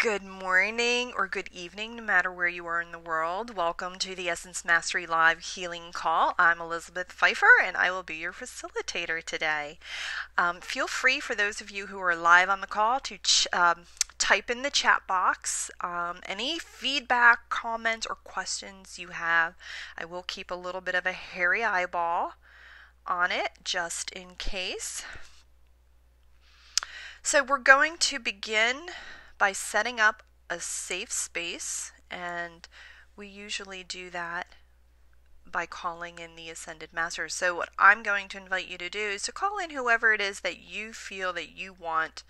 Good morning or good evening, no matter where you are in the world. Welcome to the Essence Mastery Live Healing Call. I'm Elizabeth Pfeiffer, and I will be your facilitator today. Feel free, for those of you who are live on the call, to type in the chat box any feedback, comments, or questions you have. I will keep a little bit of a hairy eyeball on it, just in case. So we're going to begin by setting up a safe space, and we usually do that by calling in the Ascended Masters. So what I'm going to invite you to do is to call in whoever it is that you feel that you want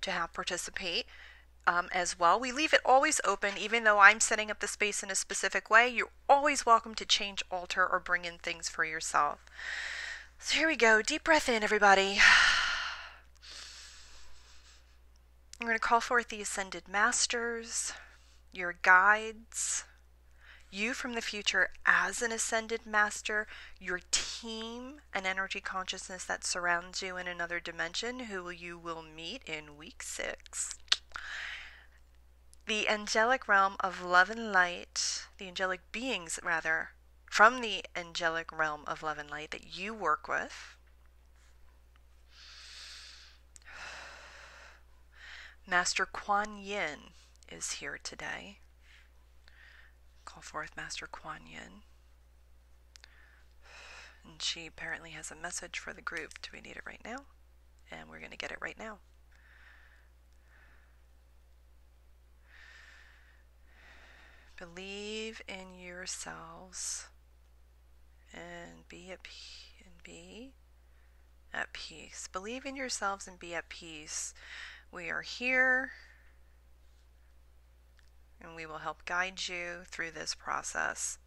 to have participate as well. We leave it always open, even though I'm setting up the space in a specific way. You're always welcome to change, alter, or bring in things for yourself. So here we go. Deep breath in, everybody. I'm going to call forth the Ascended Masters, your guides, you from the future as an Ascended Master, your team, an energy consciousness that surrounds you in another dimension who you will meet in week 6. The angelic realm of love and light, the angelic beings, rather, from the angelic realm of love and light that you work with. Master Kuan Yin is here today. Call forth Master Kuan Yin. And she apparently has a message for the group. Do we need it right now? And we're going to get it right now. Believe in yourselves and be at peace. Believe in yourselves and be at peace. We are here, and we will help guide you through this process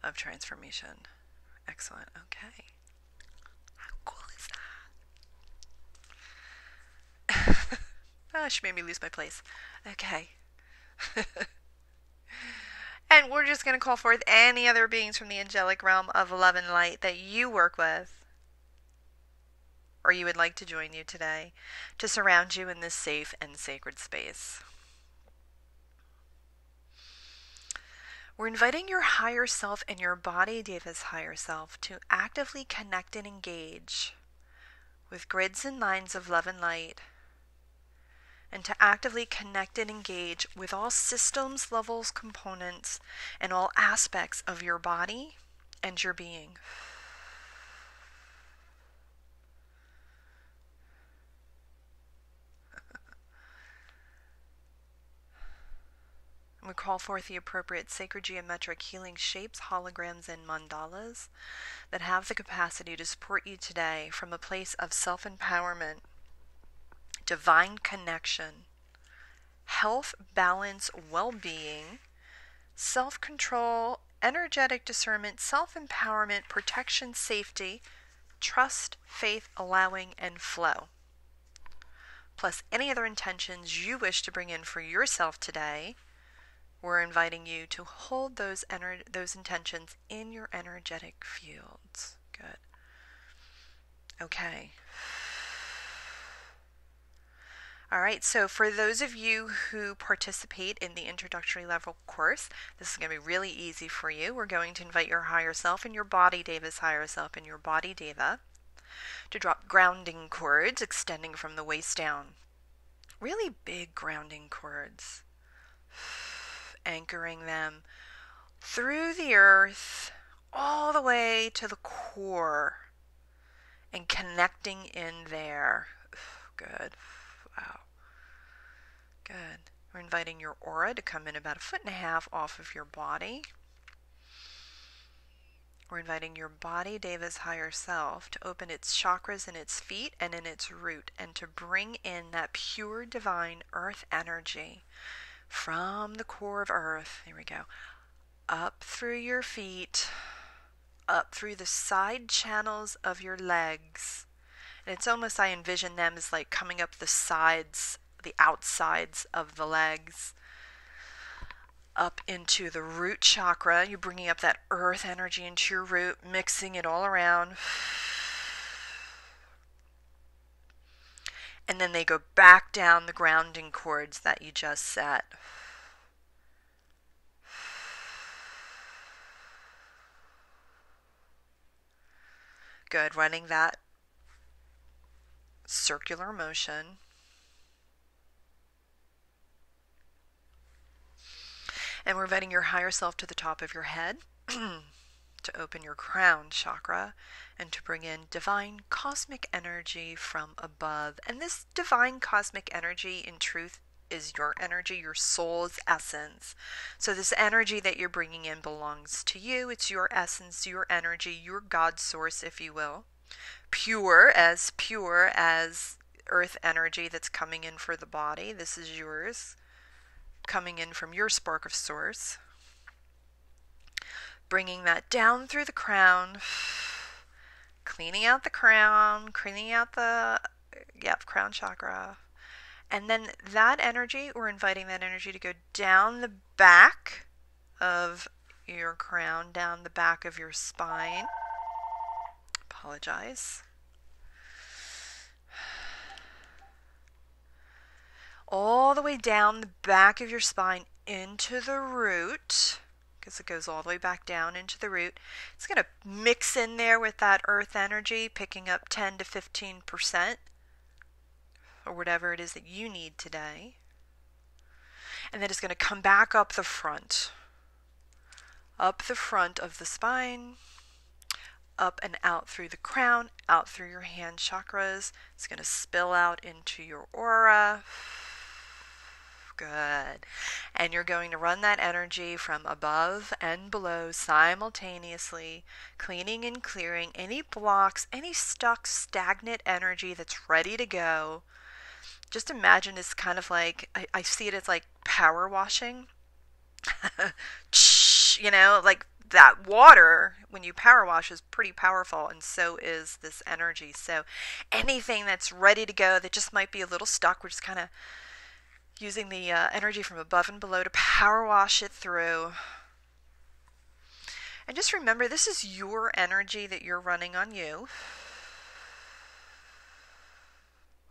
of transformation. Excellent. Okay. How cool is that? Oh, she made me lose my place. Okay. And we're just going to call forth any other beings from the angelic realm of love and light that you work with, or you would like to join you today, to surround you in this safe and sacred space. We're inviting your higher self and your body, Deva's higher self, to actively connect and engage with grids and lines of love and light, and to actively connect and engage with all systems, levels, components, and all aspects of your body and your being. We call forth the appropriate sacred geometric healing shapes, holograms, and mandalas that have the capacity to support you today from a place of self-empowerment, divine connection, health, balance, well-being, self-control, energetic discernment, self-empowerment, protection, safety, trust, faith, allowing, and flow. Plus any other intentions you wish to bring in for yourself today. We're inviting you to hold those intentions in your energetic fields. Good. Okay. All right, so for those of you who participate in the introductory level course, this is going to be really easy for you. We're going to invite your higher self and your body Deva's higher self and your body Deva to drop grounding cords extending from the waist down. Really big grounding cords. Anchoring them through the earth all the way to the core and connecting in there. Good. Wow. Good. We're inviting your aura to come in about 1.5 feet off of your body. We're inviting your body, Deva's higher self, to open its chakras in its feet and in its root, and to bring in that pure divine earth energy from the core of earth, here we go, up through your feet, up through the side channels of your legs. And it's almost, I envision them as like coming up the sides, the outsides of the legs, up into the root chakra. You're bringing up that earth energy into your root, mixing it all around. And then they go back down the grounding cords that you just set. Good, running that circular motion. And we're inviting your higher self to the top of your head to open your crown chakra and to bring in divine cosmic energy from above. And this divine cosmic energy, in truth, is your energy, your soul's essence. So this energy that you're bringing in belongs to you. It's your essence, your energy, your God source, if you will. Pure as earth energy that's coming in for the body. This is yours, coming in from your spark of source. Bringing that down through the crown, cleaning out the crown, cleaning out the crown chakra. And then that energy, we're inviting that energy to go down the back of your crown, down the back of your spine. Apologize. All the way down the back of your spine into the root, because it goes all the way back down into the root. It's going to mix in there with that earth energy, picking up 10 to 15%, or whatever it is that you need today. And then it's going to come back up the front of the spine, up and out through the crown, out through your hand chakras. It's going to spill out into your aura. Good. And you're going to run that energy from above and below simultaneously, cleaning and clearing any blocks, any stuck, stagnant energy that's ready to go. Just imagine it's kind of like, I see it as like power washing. You know, like that water, when you power wash, is pretty powerful, and so is this energy. So anything that's ready to go that just might be a little stuck, we're just kind of using the energy from above and below to power wash it through. And just remember, this is your energy that you're running on you.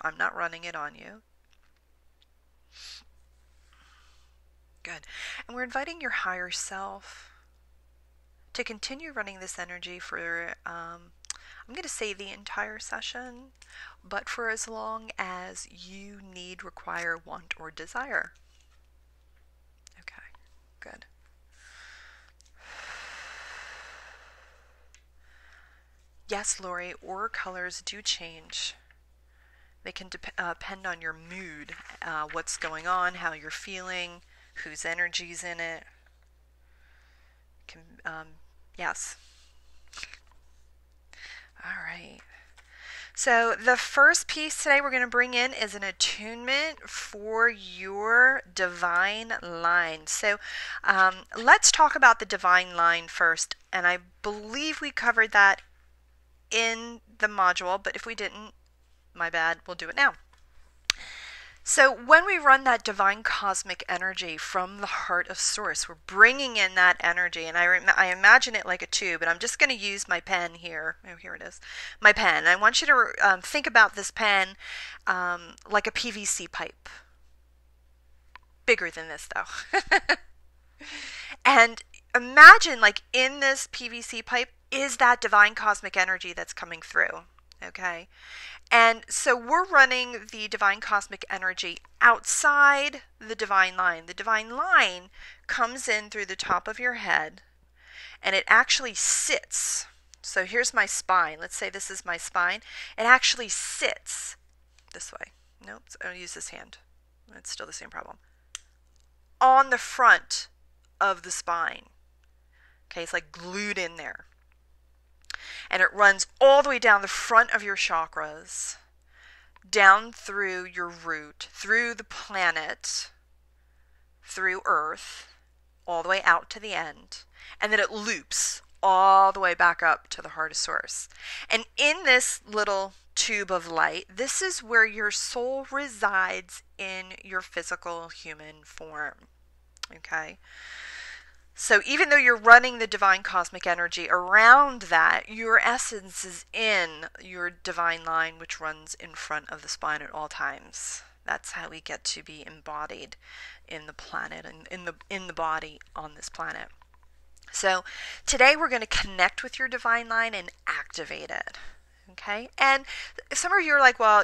I'm not running it on you. Good. And we're inviting your higher self to continue running this energy for, I'm going to say the entire session, but for as long as you need, require, want, or desire. Okay, good. Yes, Lori, aura colors do change. They can depend on your mood, what's going on, how you're feeling, whose energy's in it. Yes. All right. So the first piece today we're going to bring in is an attunement for your divine line. So let's talk about the divine line first. And I believe we covered that in the module, but if we didn't, my bad, we'll do it now. So when we run that divine cosmic energy from the heart of source, we're bringing in that energy, and I imagine it like a tube, and I'm just going to use my pen here. Oh, here it is, my pen. And I want you to think about this pen like a PVC pipe. Bigger than this, though. And imagine, like, in this PVC pipe is that divine cosmic energy that's coming through, okay? And so we're running the divine cosmic energy outside the divine line. The divine line comes in through the top of your head, and it actually sits. So here's my spine. Let's say this is my spine. It actually sits this way. Nope, I'll use this hand. It's still the same problem. On the front of the spine. Okay, it's like glued in there. And it runs all the way down the front of your chakras, down through your root, through the planet, through Earth, all the way out to the end. And then it loops all the way back up to the heart of source. And in this little tube of light, this is where your soul resides in your physical human form. Okay? So even though you're running the divine cosmic energy around that, your essence is in your divine line, which runs in front of the spine at all times. That's how we get to be embodied in the planet and in the body on this planet. So today we're going to connect with your divine line and activate it. Okay? And some of you are like, well,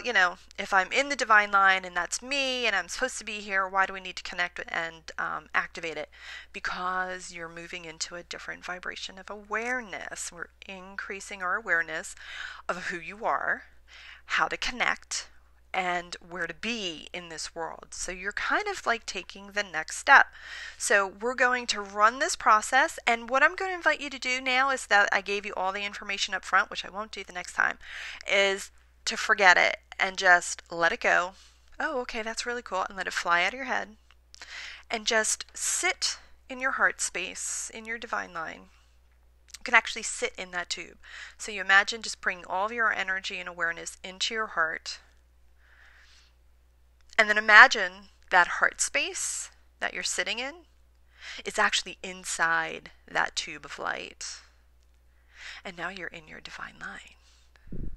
if I'm in the divine line and that's me and I'm supposed to be here, why do we need to connect and activate it? Because you're moving into a different vibration of awareness. We're increasing our awareness of who you are, how to connect, and where to be in this world. So you're kind of like taking the next step. So we're going to run this process, and what I'm going to invite you to do now is that I gave you all the information up front, which I won't do the next time, is to forget it and just let it go. Oh, okay, that's really cool. And let it fly out of your head. And just sit in your heart space, in your divine line. You can actually sit in that tube. So you imagine just bringing all of your energy and awareness into your heart. And then imagine that heart space that you're sitting in is actually inside that tube of light. And now you're in your divine line.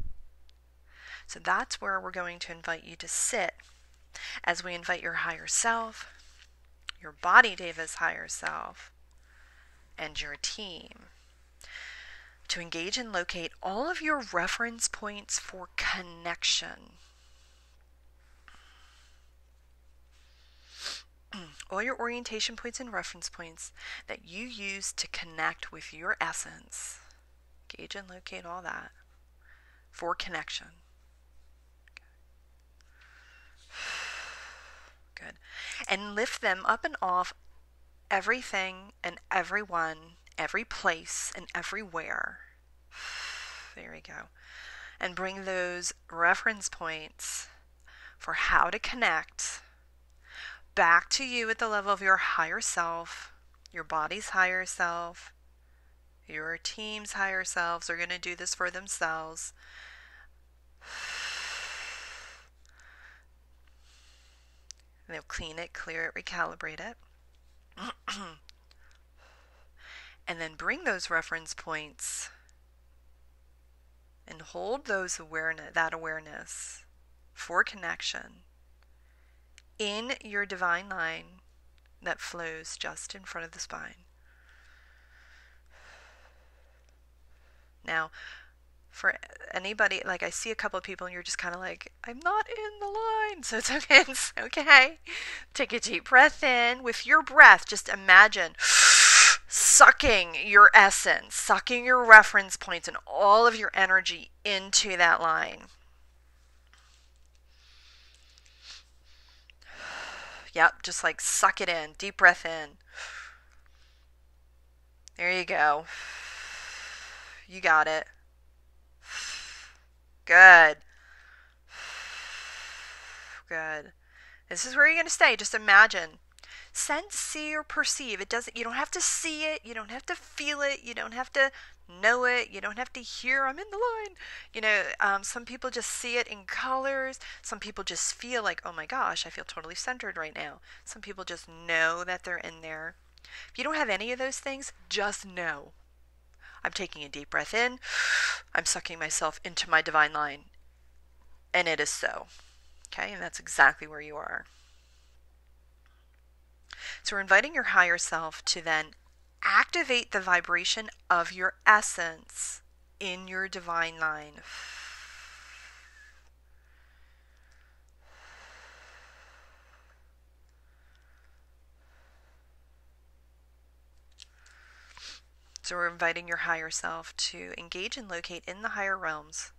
So that's where we're going to invite you to sit as we invite your higher self, your body Deva's higher self, and your team to engage and locate all of your reference points for connection. All your orientation points and reference points that you use to connect with your essence. Engage and locate all that for connection. Good. And lift them up and off everything and everyone, every place and everywhere. There we go. And bring those reference points for how to connect back to you at the level of your higher self, your body's higher self, your team's higher selves are going to do this for themselves. And they'll clean it, clear it, recalibrate it. And then bring those reference points and hold that awareness for connection in your divine line that flows just in front of the spine. Now, for anybody, like I see a couple of people and you're just kind of like, I'm not in the line. So it's okay. It's okay. Take a deep breath in. With your breath, just imagine sucking your essence, sucking your reference points and all of your energy into that line. Yep, just like suck it in. Deep breath in. There you go. You got it. Good. Good. This is where you're going to stay. Just imagine. Sense, see, or perceive. You don't have to see it. You don't have to feel it. You don't have to know it. You don't have to hear, I'm in the line. Some people just see it in colors. Some people just feel like, oh my gosh, I feel totally centered right now. Some people just know that they're in there. If you don't have any of those things, just know. I'm taking a deep breath in. I'm sucking myself into my divine line. And it is so. Okay, and that's exactly where you are. So we're inviting your higher self to then activate the vibration of your essence in your divine line. So we're inviting your higher self to engage and locate in the higher realms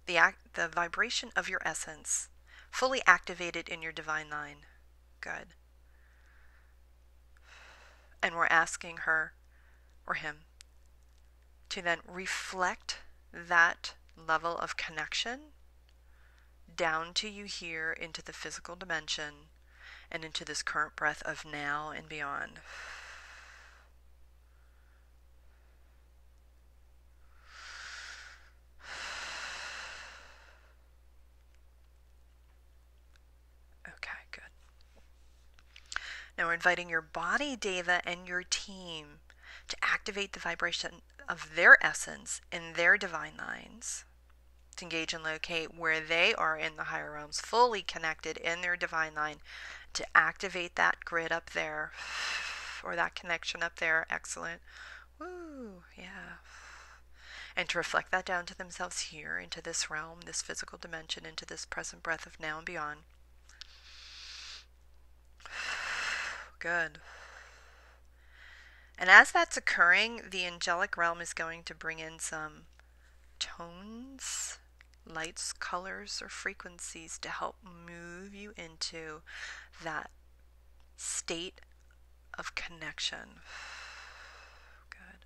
the vibration of your essence, fully activated in your divine line. Good. And we're asking her or him to then reflect that level of connection down to you here into the physical dimension and into this current breath of now and beyond. Okay, good. Now we're inviting your body, Deva, and your team to activate the vibration of their essence in their divine lines, to engage and locate where they are in the higher realms, fully connected in their divine line, to activate that grid up there, or that connection up there. Excellent. Woo, yeah. And to reflect that down to themselves here, into this realm, this physical dimension, into this present breath of now and beyond. Good. And as that's occurring, the angelic realm is going to bring in some tones, lights, colors, or frequencies to help move you into that state of connection. Good.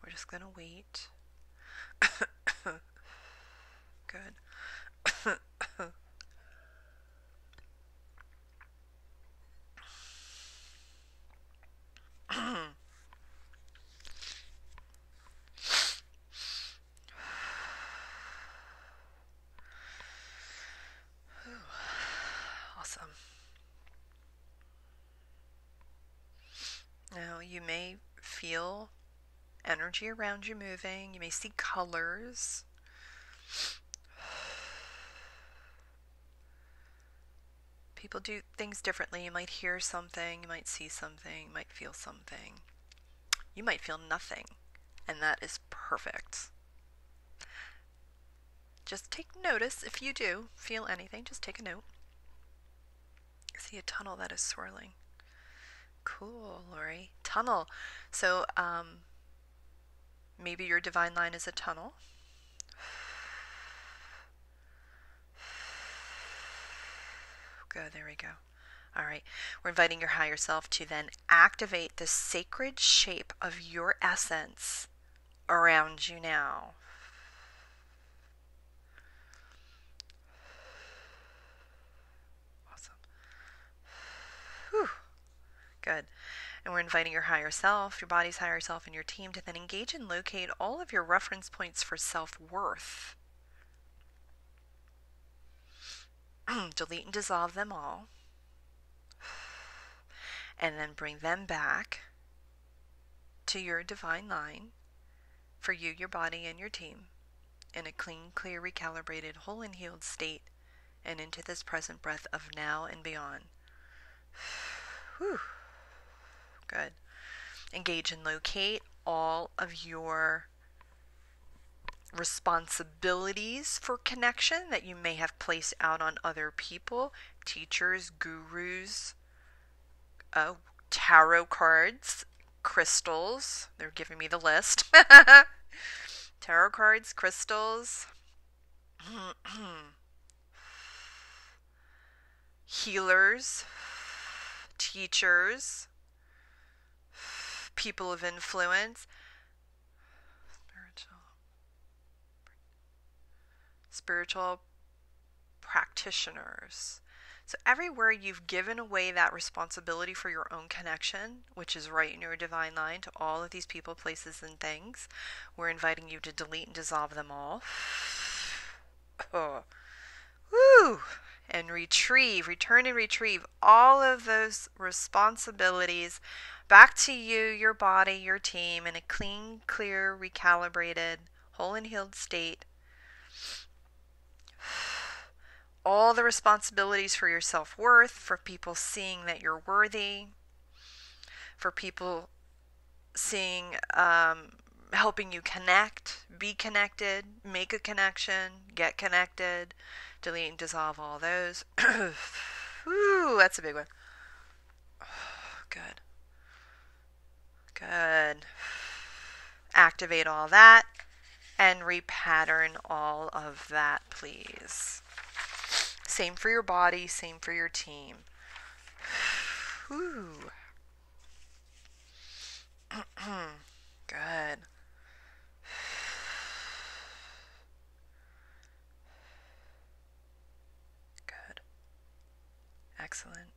We're just going to wait. Good. Awesome. Now you may feel energy around you moving. You may see colors. People do things differently. You might hear something, you might see something, you might feel something. You might feel nothing, and that is perfect. Just take notice if you do feel anything. Just take a note. I see a tunnel that is swirling. Cool, Lori. Tunnel. So, maybe your divine line is a tunnel. Good, there we go. All right, we're inviting your higher self to then activate the sacred shape of your essence around you now. Awesome. Whew. Good. And we're inviting your higher self, your body's higher self, and your team to then engage and locate all of your reference points for self-worth. Delete and dissolve them all. And then bring them back to your divine line for you, your body, and your team in a clean, clear, recalibrated, whole and healed state, and into this present breath of now and beyond. Whew. Good. Engage and locate all of your responsibilities for connection that you may have placed out on other people, teachers, gurus, tarot cards, crystals. They're giving me the list. Tarot cards, crystals, healers, teachers, people of influence, spiritual practitioners. So everywhere you've given away that responsibility for your own connection, which is right in your divine line, to all of these people, places, and things, we're inviting you to delete and dissolve them all. Oh. Woo! And return and retrieve all of those responsibilities back to you, your body, your team, in a clean, clear, recalibrated, whole and healed state. All the responsibilities for your self-worth, for people seeing that you're worthy, for people seeing, helping you connect, be connected, make a connection, get connected, delete and dissolve all those. Ooh, that's a big one. Good. Good. Activate all that and repattern all of that, please. Same for your body, same for your team. Whew. Good. Good. Excellent.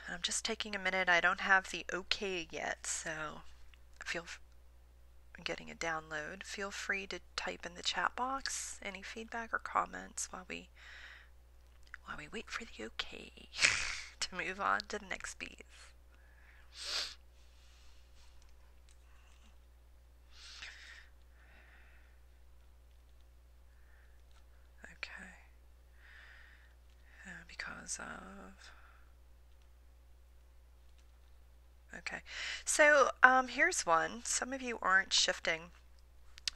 And I'm just taking a minute. I don't have the okay yet, so I'm getting a download. Feel free to type in the chat box any feedback or comments while we wait for the okay. to move on to the next piece. Okay. Because of... Okay. So here's one. Some of you aren't shifting.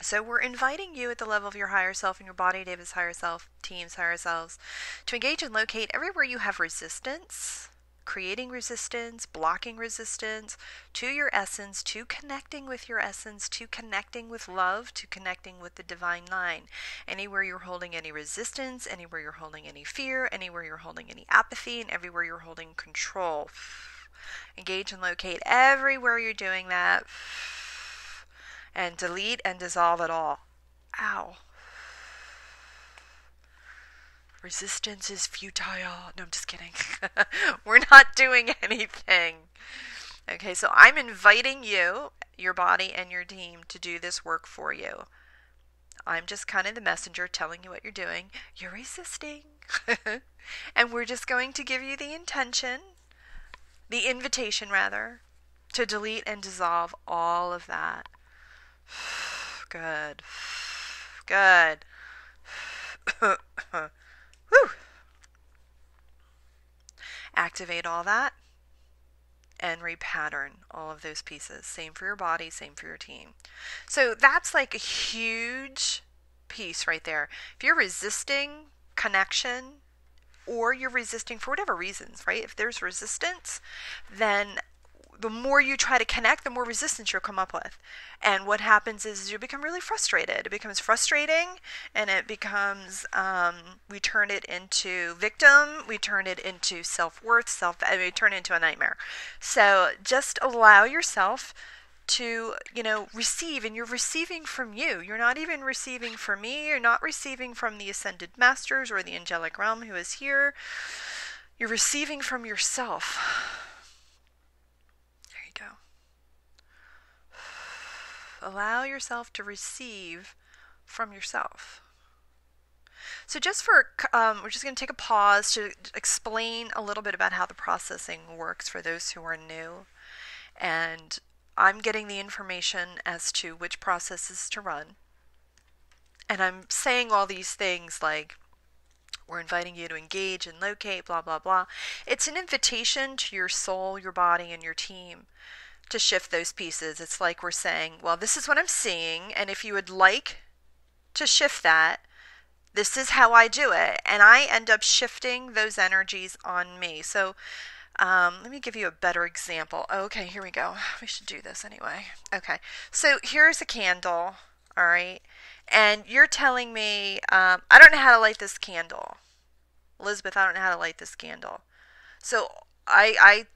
So we're inviting you at the level of your higher self and your body, David's higher self, team's higher selves, to engage and locate everywhere you have resistance, creating resistance, blocking resistance, to your essence, to connecting with your essence, to connecting with love, to connecting with the divine line. Anywhere you're holding any resistance, anywhere you're holding any fear, anywhere you're holding any apathy, and everywhere you're holding control. Engage and locate everywhere you're doing that. And delete and dissolve it all. Ow. Resistance is futile. No, I'm just kidding. We're not doing anything. Okay, so I'm inviting you, your body, and your team to do this work for you. I'm just kind of the messenger telling you what you're doing. You're resisting. And we're just going to give you the intention, the invitation rather, to delete and dissolve all of that. Good. Good. Whew. Activate all that and repattern all of those pieces. Same for your body, same for your team. So that's like a huge piece right there. If you're resisting connection or you're resisting for whatever reasons, right? If there's resistance, then the more you try to connect, the more resistance you'll come up with. And what happens is you become really frustrated. It becomes frustrating, and it becomes, we turn it into victim, we turn it into self-worth, we turn it into a nightmare. So just allow yourself to, receive, and you're receiving from you. You're not even receiving from me. You're not receiving from the Ascended Masters or the Angelic Realm who is here. You're receiving from yourself. Allow yourself to receive from yourself. So just we're just going to take a pause to explain a little bit about how the processing works for those who are new. And I'm getting the information as to which processes to run. And I'm saying all these things like, we're inviting you to engage and locate, blah, blah, blah. It's an invitation to your soul, your body, and your team to shift those pieces. It's like we're saying, well, this is what I'm seeing, and if you would like to shift that, this is how I do it. And I end up shifting those energies on me. So let me give you a better example. Okay, here we go. We should do this anyway. Okay, so here's a candle, all right? And you're telling me, I don't know how to light this candle. Elizabeth, I don't know how to light this candle. So I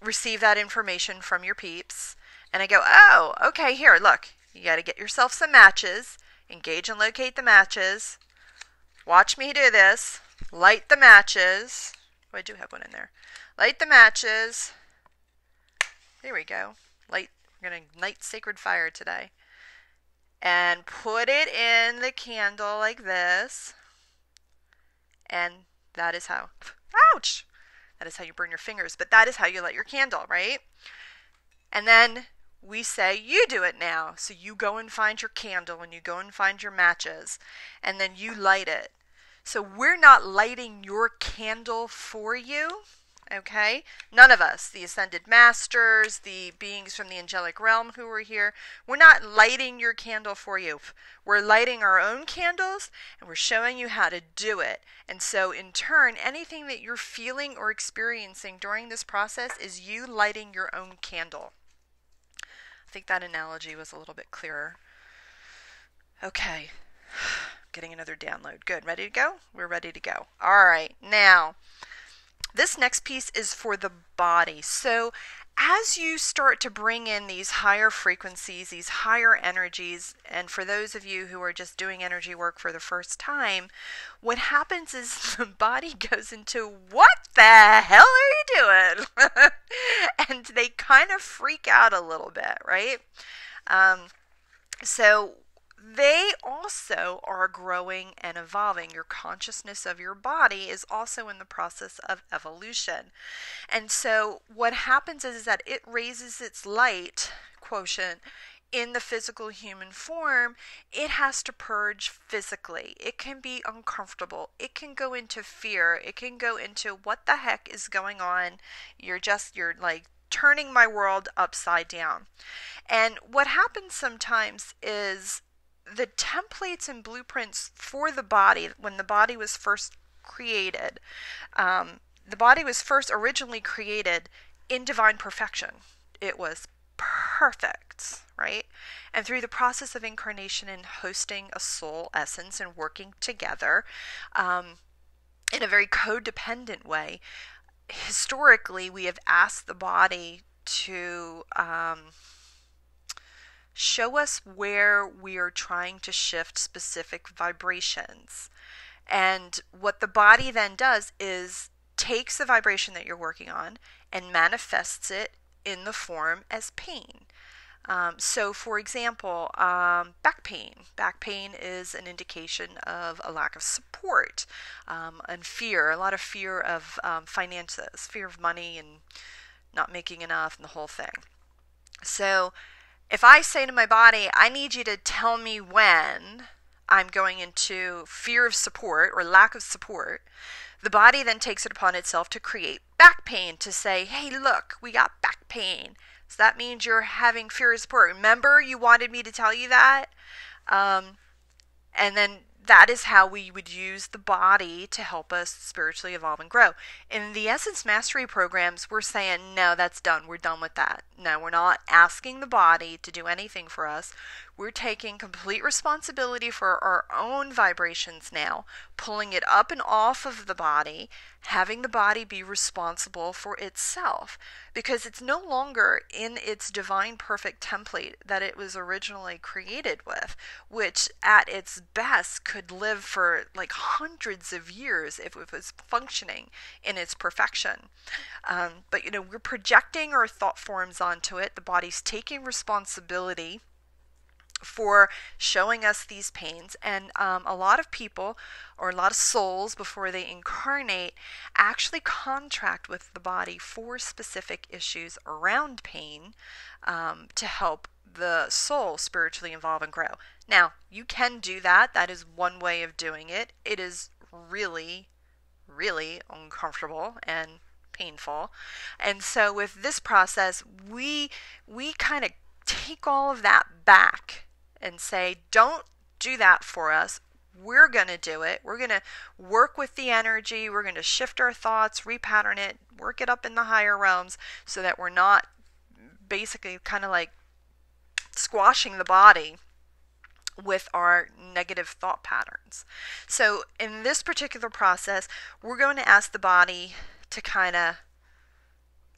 receive that information from your peeps, and I go, oh, okay, here, look, you got to get yourself some matches, engage and locate the matches, watch me do this, light the matches. Oh, I do have one in there. Light the matches. There we go. We're going to light sacred fire today. And put it in the candle like this. And that is how, ouch! That is how you burn your fingers, but that is how you light your candle, right? And then we say, you do it now. So you go and find your candle and you go and find your matches, and then you light it. So we're not lighting your candle for you, okay? None of us, the Ascended Masters, the beings from the Angelic Realm who are here, we're not lighting your candle for you. We're lighting our own candles, and we're showing you how to do it. And so in turn, anything that you're feeling or experiencing during this process is you lighting your own candle. I think that analogy was a little bit clearer. Okay, getting another download. Good, ready to go? We're ready to go. All right, now, this next piece is for the body. So as you start to bring in these higher frequencies, these higher energies, and for those of you who are just doing energy work for the first time, what happens is the body goes into, what the hell are you doing? And they kind of freak out a little bit, right? So they also are growing and evolving. Your consciousness of your body is also in the process of evolution. And so what happens is that it raises its light quotient in the physical human form. It has to purge physically. It can be uncomfortable. It can go into fear. It can go into what the heck is going on. You're like turning my world upside down. And what happens sometimes is the templates and blueprints for the body, when the body was first created, the body was first originally created in divine perfection. It was perfect, right? And through the process of incarnation and hosting a soul essence and working together in a very codependent way, historically we have asked the body to show us where we are trying to shift specific vibrations. And what the body then does is takes the vibration that you're working on and manifests it in the form as pain. So for example, back pain. Back pain is an indication of a lack of support and fear, a lot of fear of finances, fear of money and not making enough and the whole thing. So if I say to my body, I need you to tell me when I'm going into fear of support or lack of support, the body then takes it upon itself to create back pain, to say, hey, look, we got back pain. So that means you're having fear of support. Remember, you wanted me to tell you that? And then that is how we would use the body to help us spiritually evolve and grow. In the Essence Mastery programs, we're saying, no, that's done. We're done with that. No, we're not asking the body to do anything for us. We're taking complete responsibility for our own vibrations now, pulling it up and off of the body, having the body be responsible for itself, because it's no longer in its divine perfect template that it was originally created with, which at its best could live for like hundreds of years if it was functioning in its perfection. But we're projecting our thought forms onto it. The body's taking responsibility for showing us these pains, and a lot of people or a lot of souls before they incarnate actually contract with the body for specific issues around pain to help the soul spiritually evolve and grow. Now, you can do that. That is one way of doing it. It is really, really uncomfortable and painful. And so with this process, we kind of take all of that back and say, don't do that for us. We're going to do it. We're going to work with the energy. We're going to shift our thoughts, repattern it, work it up in the higher realms so that we're not basically kind of like squashing the body with our negative thought patterns. So in this particular process, we're going to ask the body to kind of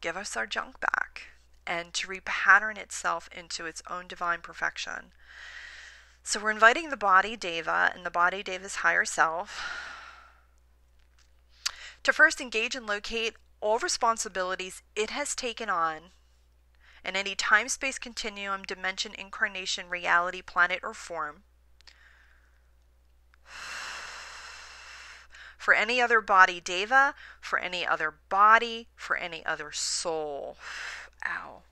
give us our junk back and to repattern itself into its own divine perfection. So we're inviting the body Deva and the body Deva's higher self to first engage and locate all responsibilities it has taken on in any time, space, continuum, dimension, incarnation, reality, planet, or form for any other body Deva, for any other body, for any other soul. Ow.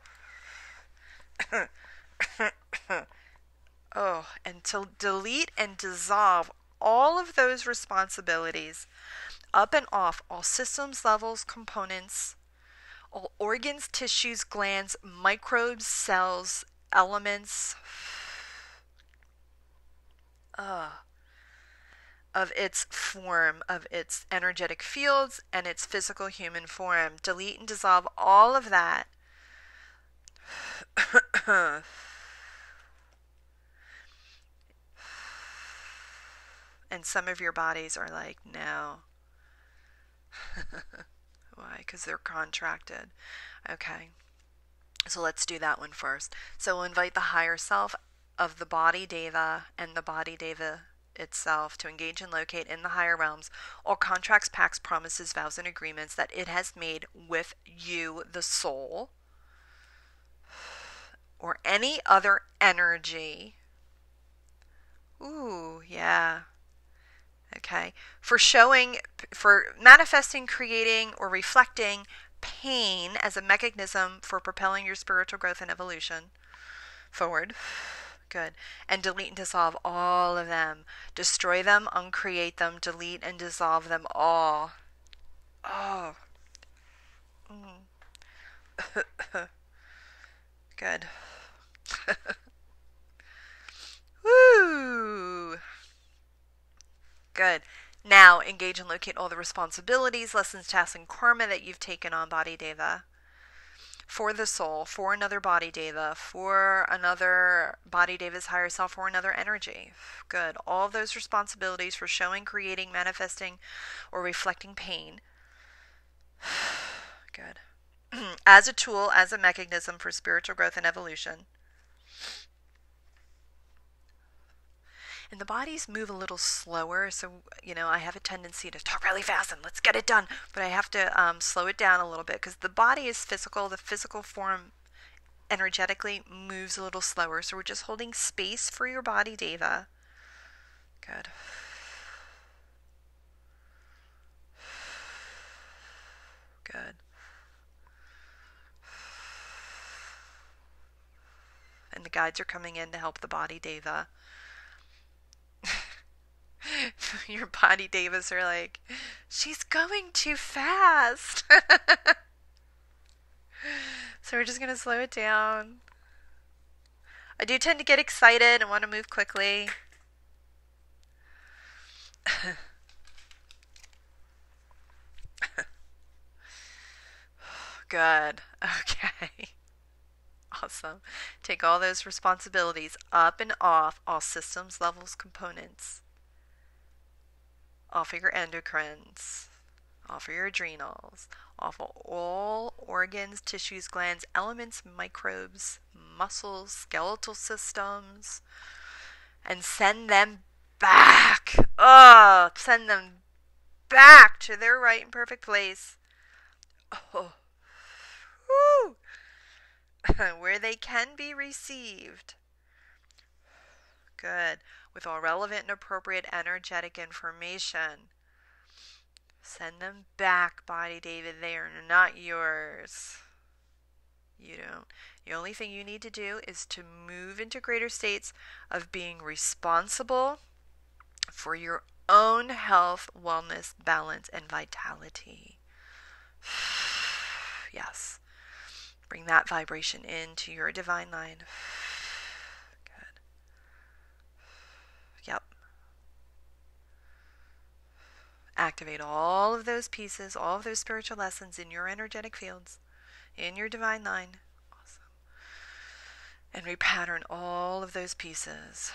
Oh, and to delete and dissolve all of those responsibilities up and off all systems, levels, components, all organs, tissues, glands, microbes, cells, elements of its form, of its energetic fields and its physical human form. Delete and dissolve all of that. And some of your bodies are like, no. Why? Because they're contracted. Okay. So let's do that one first. So we'll invite the higher self of the body Deva and the body Deva itself to engage and locate in the higher realms all contracts, pacts, promises, vows, and agreements that it has made with you, the soul, or any other energy Ooh, yeah. Okay. For manifesting, creating, or reflecting pain as a mechanism for propelling your spiritual growth and evolution forward. Good. And delete and dissolve all of them. Destroy them, uncreate them, delete and dissolve them all. Oh. Good. Woo! Good. Now engage and locate all the responsibilities, lessons, tasks, and karma that you've taken on, Body Deva. For the soul, for another Body Deva, for another Body Deva's higher self, or another energy. Good. All of those responsibilities for showing, creating, manifesting, or reflecting pain. Good. As a tool, as a mechanism for spiritual growth and evolution. And the bodies move a little slower, so, I have a tendency to talk really fast and let's get it done. But I have to slow it down a little bit because the body is physical. The physical form energetically moves a little slower. So we're just holding space for your body, Deva. Good. Good. And the guides are coming in to help the body, Deva. Your Body Devas are like, she's going too fast. So we're just going to slow it down. I do tend to get excited and want to move quickly. Good. Okay. Awesome. Take all those responsibilities up and off all systems, levels, components. Off of your endocrines. Off of your adrenals. Off of all organs, tissues, glands, elements, microbes, muscles, skeletal systems. And send them back. Oh, send them back to their right and perfect place. Oh. Woo. Where they can be received. Good. With all relevant and appropriate energetic information. Send them back, Body David. They are not yours. You don't. The only thing you need to do is to move into greater states of being responsible for your own health, wellness, balance, and vitality. Yes. Bring that vibration into your divine line. Good. Yep. Activate all of those pieces, all of those spiritual lessons in your energetic fields, in your divine line. Awesome. And repattern all of those pieces.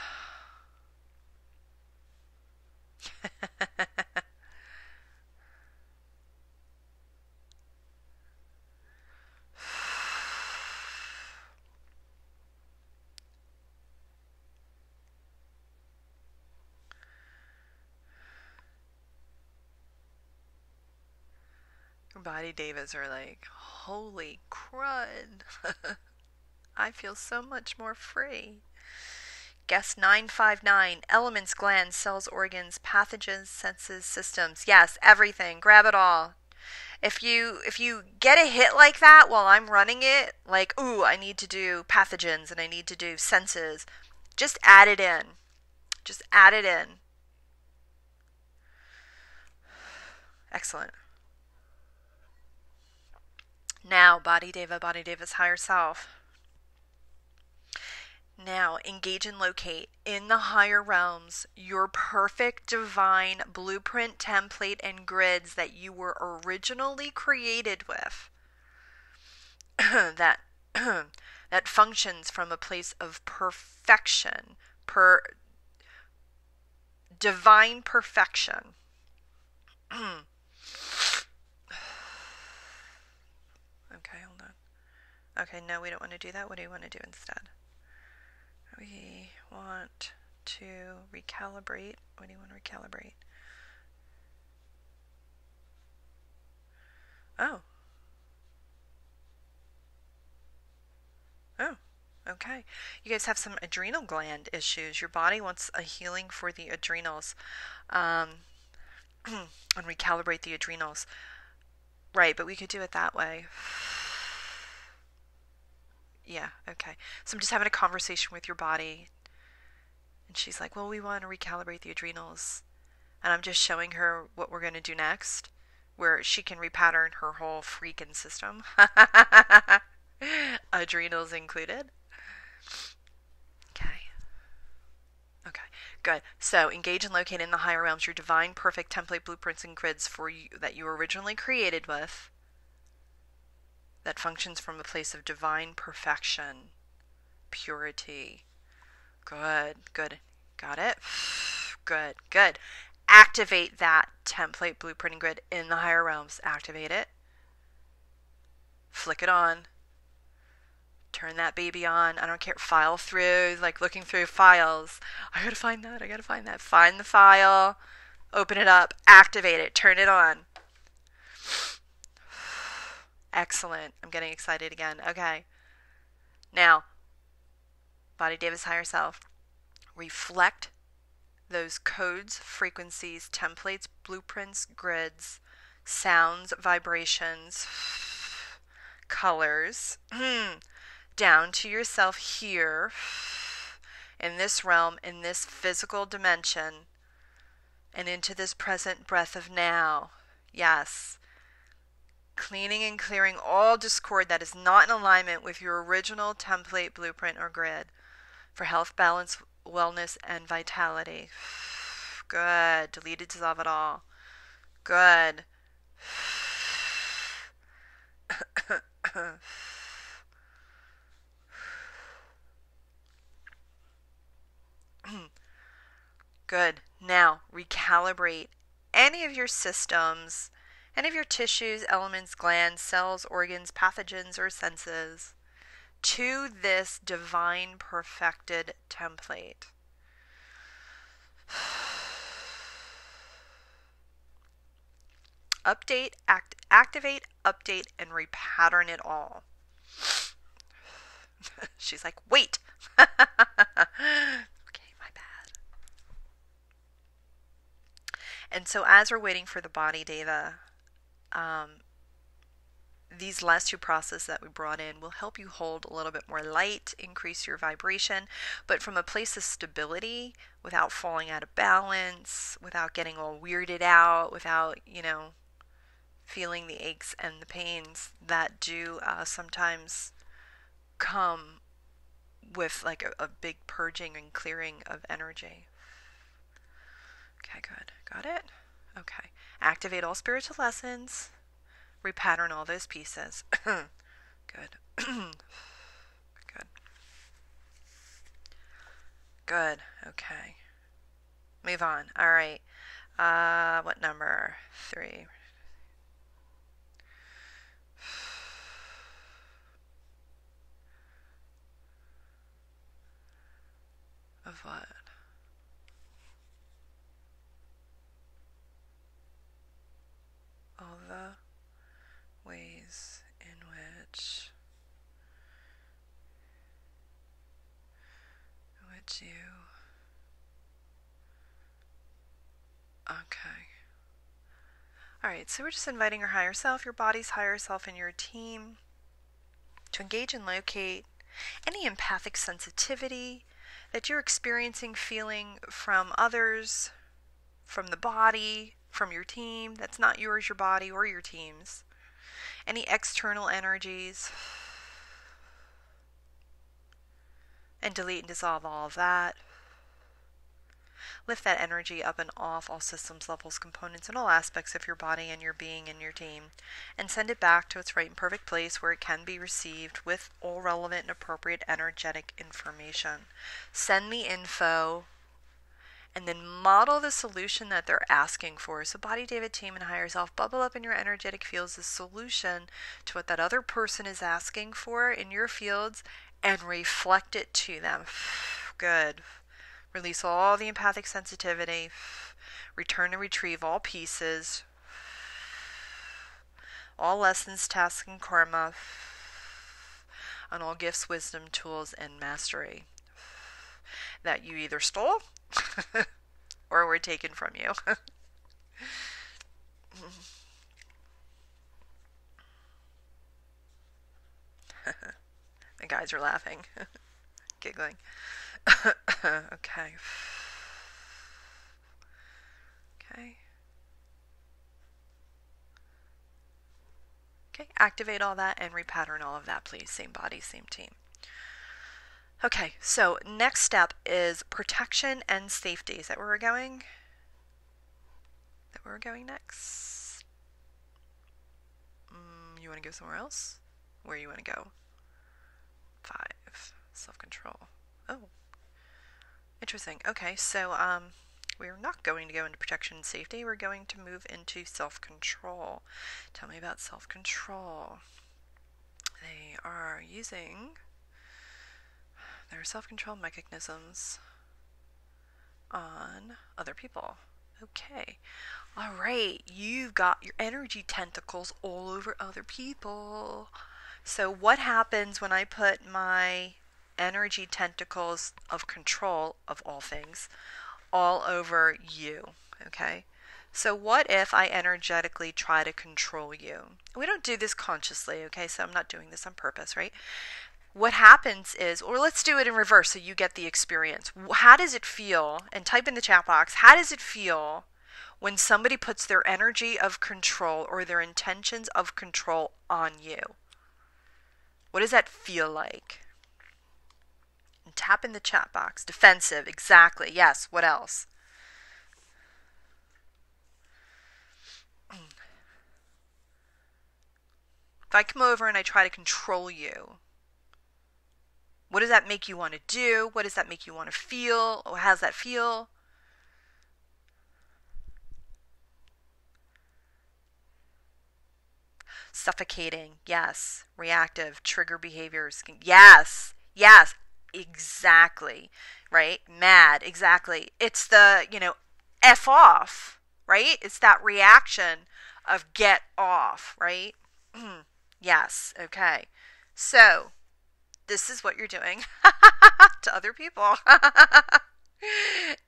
Body Devas are like, holy crud. I feel so much more free. Guess 959. Elements, glands, cells, organs, pathogens, senses, systems. Yes, everything. Grab it all. If you get a hit like that while I'm running it, like, ooh, I need to do pathogens and I need to do senses, just add it in. Just add it in. Excellent. Now, Body Deva, Body Deva's higher self. Now, engage and locate in the higher realms your perfect divine blueprint, template, and grids that you were originally created with. that that functions from a place of perfection, divine perfection. Okay, hold on. Okay, no, we don't want to do that. What do you want to do instead? We want to recalibrate. What do you want to recalibrate? Oh. Oh. Okay. You guys have some adrenal gland issues. Your body wants a healing for the adrenals, um, and recalibrate the adrenals. Right, but we could do it that way. Yeah, okay. So I'm just having a conversation with your body. And she's like, well, we want to recalibrate the adrenals. And I'm just showing her what we're going to do next, where she can repattern her whole freaking system. Adrenals included. Okay. Okay, good. So engage and locate in the higher realms your divine, perfect template blueprints and grids for you that you were originally created with, that functions from a place of divine perfection, purity. Good, good. Got it? Good, good. Activate that template blueprint and grid in the higher realms. Activate it. Flick it on. Turn that baby on. I don't care. File through, like looking through files. I gotta find that. I gotta find that. Find the file. Open it up. Activate it. Turn it on. Excellent. I'm getting excited again. Okay. Now, Body Davis Higher Self. Reflect those codes, frequencies, templates, blueprints, grids, sounds, vibrations, colors, down to yourself here in this realm, in this physical dimension, and into this present breath of now. Yes. Cleaning and clearing all discord that is not in alignment with your original template, blueprint, or grid for health, balance, wellness, and vitality. Good. Delete it, dissolve it all. Good. Good. Now, recalibrate any of your systems, any of your tissues, elements, glands, cells, organs, pathogens, or senses to this divine perfected template. Update, activate, update, and repattern it all. She's like, wait. Okay, my bad. And so as we're waiting for the body, Deva, these last two processes that we brought in will help you hold a little bit more light, increase your vibration, but from a place of stability, without falling out of balance, without getting all weirded out, without, feeling the aches and the pains that do sometimes come with like a big purging and clearing of energy. Okay, good. Got it? Okay. Activate all spiritual lessons. Repattern all those pieces. Good. Good. Good. Okay. Move on. All right. What number? 3. Of what? All the ways in which you... Okay. Alright, so we're just inviting your higher self, your body's higher self, and your team to engage and locate any empathic sensitivity that you're experiencing, feeling from others, from the body, from your team that's not yours, your body, or your team's. Any external energies. And delete and dissolve all of that. Lift that energy up and off all systems, levels, components, and all aspects of your body and your being and your team, and send it back to its right and perfect place where it can be received with all relevant and appropriate energetic information. Send the info and then model the solution that they're asking for. So body, David, team, and higher self, bubble up in your energetic fields the solution to what that other person is asking for in your fields and reflect it to them. Good. Release all the empathic sensitivity. Return and retrieve all pieces. All lessons, tasks, and karma. on all gifts, wisdom, tools, and mastery that you either stole or were taken from you. The guys are laughing, giggling. Okay. Okay. Okay, activate all that and repattern all of that, please. Same body, same team. Okay, so next step is protection and safety. Is that where we're going? Is that where we're going next? You want to go somewhere else? Where you want to go? 5. Self-control. Oh. Interesting. Okay, so we're not going to go into protection and safety. We're going to move into self-control. Tell me about self-control. They are using their self-control mechanisms on other people. Okay. All right. You've got your energy tentacles all over other people. So what happens when I put my energy tentacles of control of all things all over you? Okay. So what if I energetically try to control you? We don't do this consciously, okay? So I'm not doing this on purpose, right? What happens is, or let's do it in reverse so you get the experience. How does it feel? And type in the chat box, how does it feel when somebody puts their energy of control or their intentions of control on you? What does that feel like? And tap in the chat box. Defensive, exactly. Yes, what else? If I come over and I try to control you, what does that make you want to do? What does that make you want to feel? Or how does that feel? Suffocating, yes. Reactive, trigger behaviors, yes, yes, exactly, right? Mad, exactly. It's the, F off, right? It's that reaction of get off, right? Yes, okay. So, this is what you're doing to other people.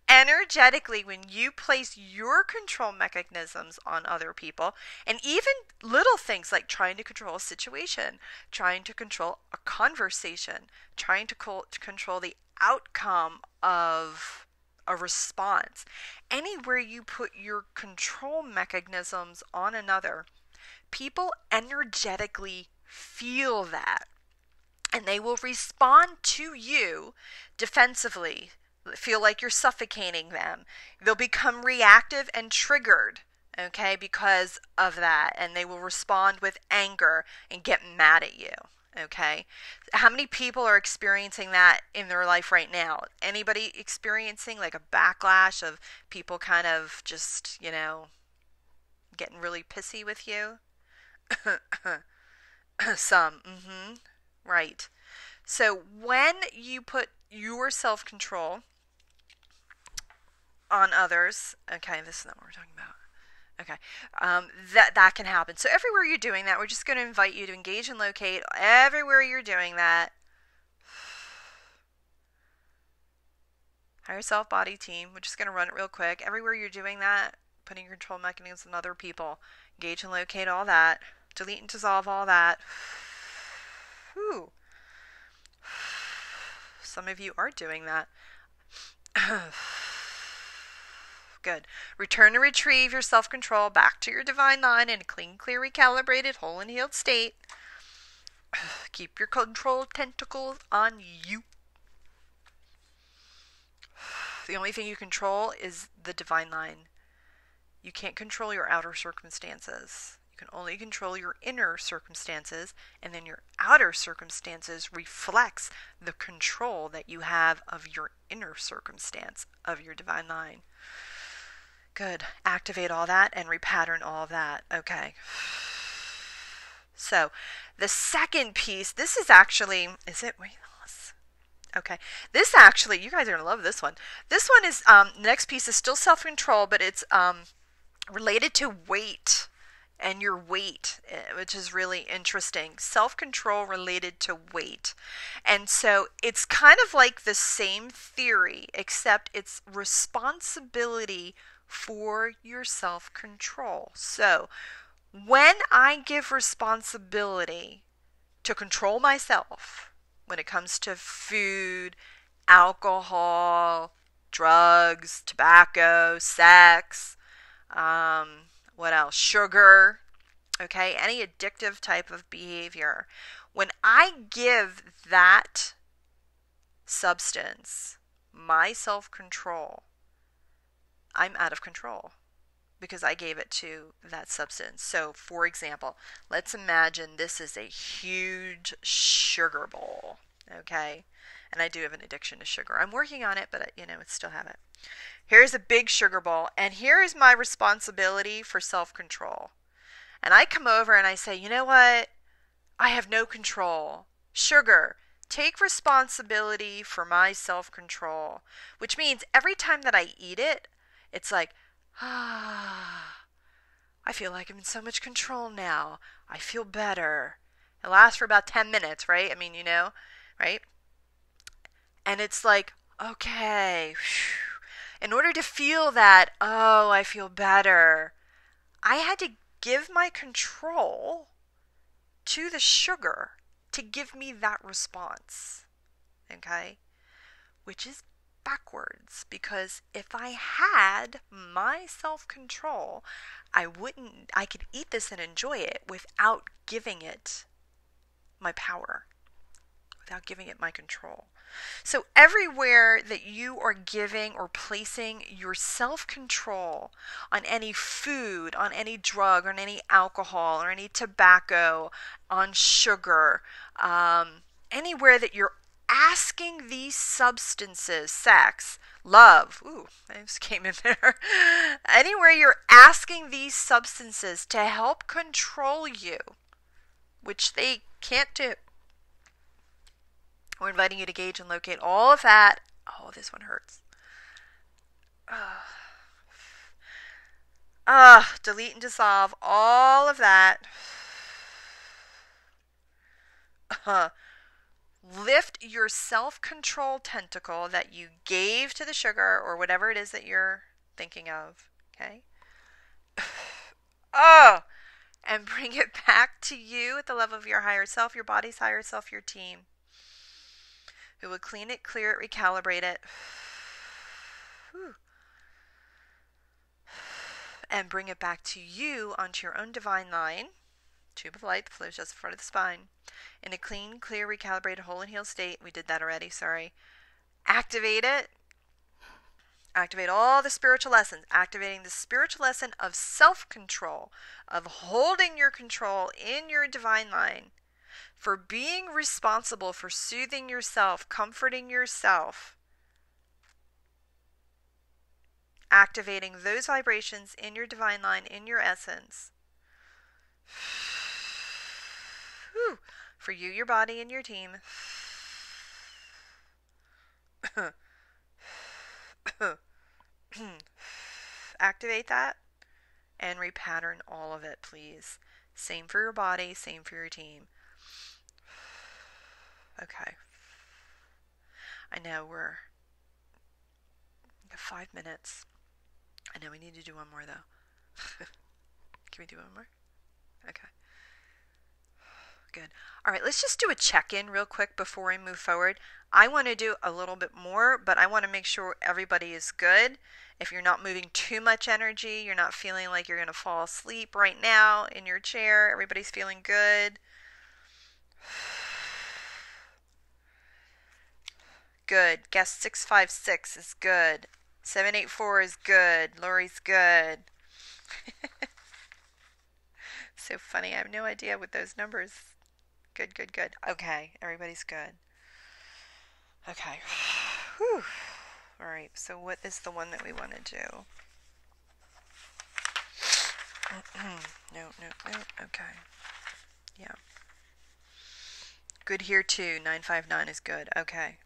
Energetically, when you place your control mechanisms on other people, and even little things like trying to control a situation, trying to control a conversation, trying to control the outcome of a response, anywhere you put your control mechanisms on another, people energetically feel that. And they will respond to you defensively, feel like you're suffocating them. They'll become reactive and triggered, okay, because of that. And they will respond with anger and get mad at you, okay? How many people are experiencing that in their life right now? Anybody experiencing like a backlash of people kind of just, getting really pissy with you? Some, right. So when you put your self-control on others, okay, this is not what we're talking about. Okay, that can happen. So everywhere you're doing that, we're just going to invite you to engage and locate. Everywhere you're doing that, higher self body team, we're just going to run it real quick. Everywhere you're doing that, putting your control mechanisms on other people, engage and locate all that, delete and dissolve all that. Whew. Some of you are doing that. Good. Return and retrieve your self-control back to your divine line in a clean, clear, recalibrated, whole and healed state. Keep your control tentacles on you. The only thing you control is the divine line. You can't control your outer circumstances. You can only control your inner circumstances, and then your outer circumstances reflects the control that you have of your inner circumstance of your divine line. Good. Activate all that and repattern all of that. Okay. So, the second piece, this is actually, is it weight loss? Okay. This actually, you guys are going to love this one. This one is, the next piece is still self-control, but it's related to weight and your weight, which is really interesting. Self-control related to weight. And so it's kind of like the same theory, except it's responsibility for your self-control. So when I give responsibility to control myself, when it comes to food, alcohol, drugs, tobacco, sex, what else? Sugar, okay? Any addictive type of behavior. When I give that substance my self-control, I'm out of control because I gave it to that substance. So, for example, let's imagine this is a huge sugar bowl, okay? And I do have an addiction to sugar. I'm working on it, but I still have it. Here's a big sugar bowl, and here is my responsibility for self-control. And I come over and I say, you know what? I have no control. Sugar, take responsibility for my self-control. Which means every time that I eat it, it's like, I feel like I'm in so much control now. I feel better. It lasts for about 10 minutes, right? I mean, right? And it's like, okay, in order to feel that, oh, I feel better, I had to give my control to the sugar to give me that response, okay? Which is backwards, because if I had my self-control, I could eat this and enjoy it without giving it my power, without giving it my control. So everywhere that you are giving or placing your self-control on any food, on any drug, on any alcohol, or any tobacco, on sugar, anywhere that you're asking these substances, sex, love, ooh, I just came in there. Anywhere you're asking these substances to help control you, which they can't do. We're inviting you to gauge and locate all of that. Oh, this one hurts. Delete and dissolve all of that. Lift your self-control tentacle that you gave to the sugar or whatever it is that you're thinking of. Okay? And bring it back to you at the level of your higher self, your body's higher self, your team, who will clean it, clear it, recalibrate it, and bring it back to you onto your own divine line, tube of light that flows just in front of the spine, in a clean, clear, recalibrated, whole and healed state. We did that already, sorry. Activate it. Activate all the spiritual lessons. Activating the spiritual lesson of self-control, of holding your control in your divine line, for being responsible for soothing yourself, comforting yourself, activating those vibrations in your divine line, in your essence, for you, your body, and your team. Activate that and repattern all of it, please. Same for your body, same for your team. Okay. I know we're 5 minutes. I know we need to do one more though. Can we do one more? Okay. Good. All right, let's just do a check-in real quick before we move forward. I want to do a little bit more, but I want to make sure everybody is good. If you're not moving too much energy, you're not feeling like you're going to fall asleep right now in your chair, everybody's feeling good. Good. Guest 656 is good. 784 is good. Lori's good. So funny. I have no idea what those numbers. Good, good, good. Okay. Everybody's good. Okay. Whew. All right. So what is the one that we want to do? No. Okay. Yeah. Good here too. 959 is good. Okay.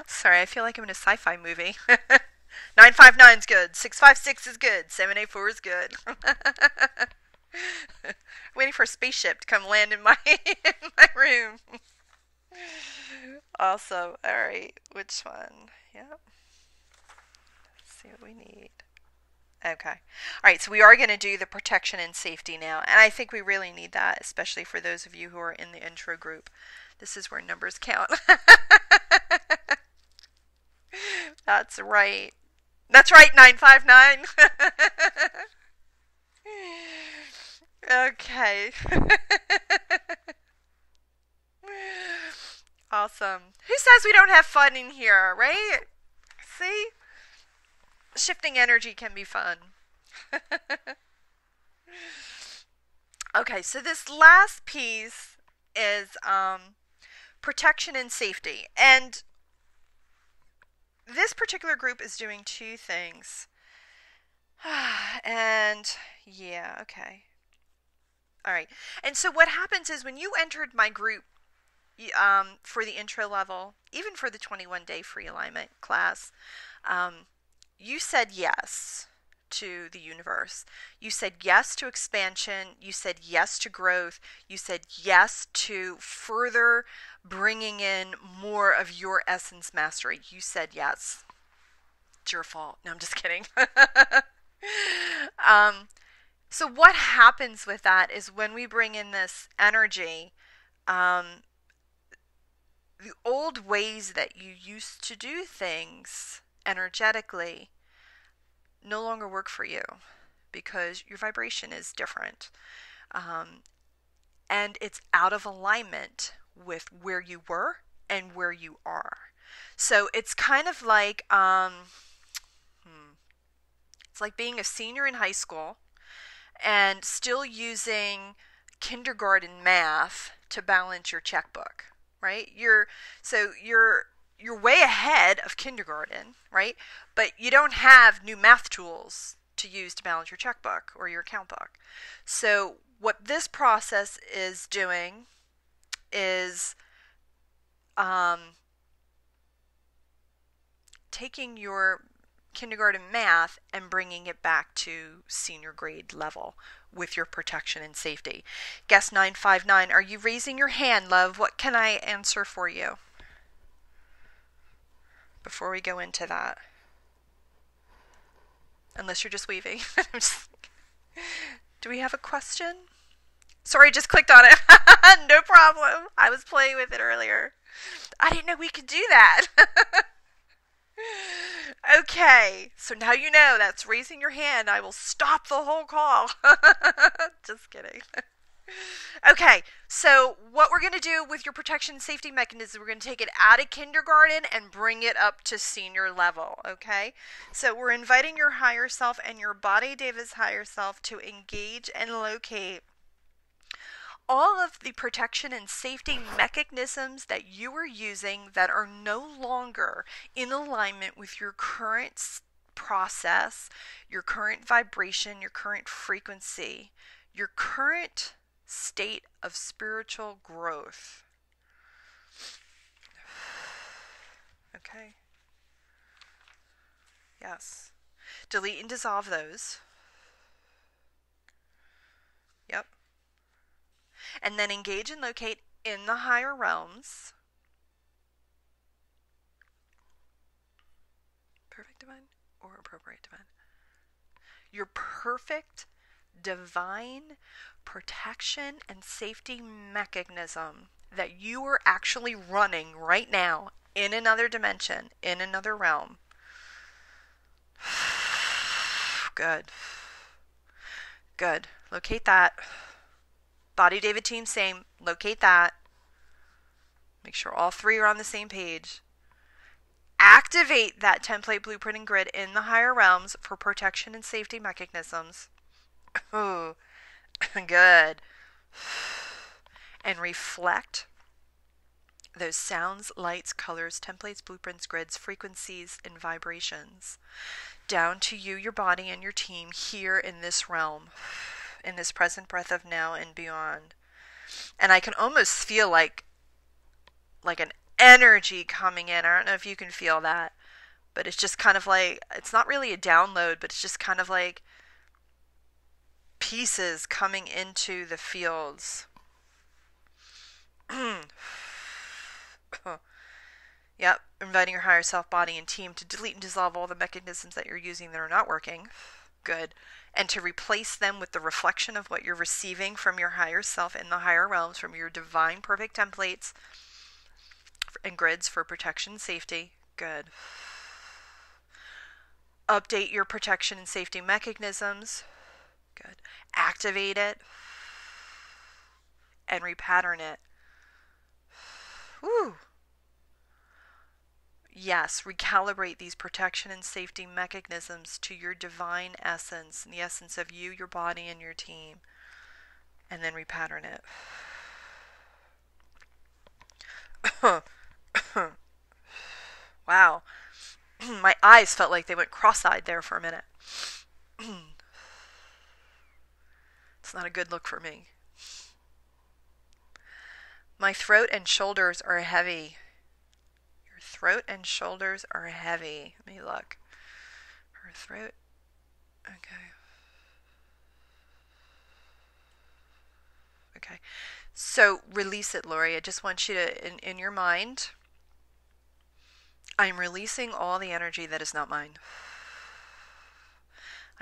Sorry, I feel like I'm in a sci-fi movie. 959's good. 656 is good. 784 is good. Waiting for a spaceship to come land in my room. Also, all right, which one? Yep. Let's see what we need. Okay. All right, so we are going to do the protection and safety now, and I think we really need that, especially for those of you who are in the intro group. This is where numbers count. That's right. That's right, 959. Okay. Awesome. Who says we don't have fun in here, right? See? Shifting energy can be fun. Okay, so this last piece is protection and safety. And this particular group is doing two things. And yeah, okay. All right. And so what happens is when you entered my group for the intro level, even for the 21-day free alignment class, you said yes to the universe. You said yes to expansion. You said yes to growth. You said yes to further bringing in more of your essence mastery. You said yes. It's your fault. No, I'm just kidding. So what happens with that is when we bring in this energy, the old ways that you used to do things energetically no longer work for you because your vibration is different. And it's out of alignment with where you were and where you are. So it's kind of like, it's like being a senior in high school and still using kindergarten math to balance your checkbook, right? You're way ahead of kindergarten, right? But you don't have new math tools to use to balance your checkbook or your account book. So what this process is doing is taking your kindergarten math and bringing it back to senior grade level with your protection and safety. Guest 959, are you raising your hand, love? What can I answer for you before we go into that? Unless you're just weaving. Do we have a question? Sorry, I just clicked on it. No problem. I was playing with it earlier. I didn't know we could do that. Okay, so now you know that's raising your hand. I will stop the whole call. Just kidding. Okay, so what we're going to do with your protection and safety mechanism, we're going to take it out of kindergarten and bring it up to senior level, okay? So we're inviting your higher self and your body, David's higher self, to engage and locate all of the protection and safety mechanisms that you are using that are no longer in alignment with your current process, your current vibration, your current frequency, your current state of spiritual growth. Okay. Yes. Delete and dissolve those. Yep. And then engage and locate in the higher realms. Perfect divine or appropriate divine? Your perfect divine protection and safety mechanism that you are actually running right now in another dimension, in another realm. Good. Good. Locate that. Body David team, same. Locate that. Make sure all three are on the same page. Activate that template, blueprint, and grid in the higher realms for protection and safety mechanisms. Oh, good. And reflect those sounds, lights, colors, templates, blueprints, grids, frequencies, and vibrations down to you, your body, and your team here in this realm, in this present breath of now and beyond. And I can almost feel like an energy coming in. I don't know if you can feel that, but it's just kind of like, it's not really a download, but it's just kind of like pieces coming into the fields. Yep, inviting your higher self, body, and team to delete and dissolve all the mechanisms that you're using that are not working. Good. And to replace them with the reflection of what you're receiving from your higher self in the higher realms, from your divine perfect templates and grids for protection and safety. Good. Update your protection and safety mechanisms. Good. Activate it and repattern it. Woo. Yes, recalibrate these protection and safety mechanisms to your divine essence, the essence of you, your body, and your team, and then repattern it. Wow. My eyes felt like they went cross-eyed there for a minute. It's not a good look for me. My throat and shoulders are heavy. Your throat and shoulders are heavy. Let me look. Her throat. Okay. Okay. So release it, Lori. I just want you to, in your mind, I'm releasing all the energy that is not mine.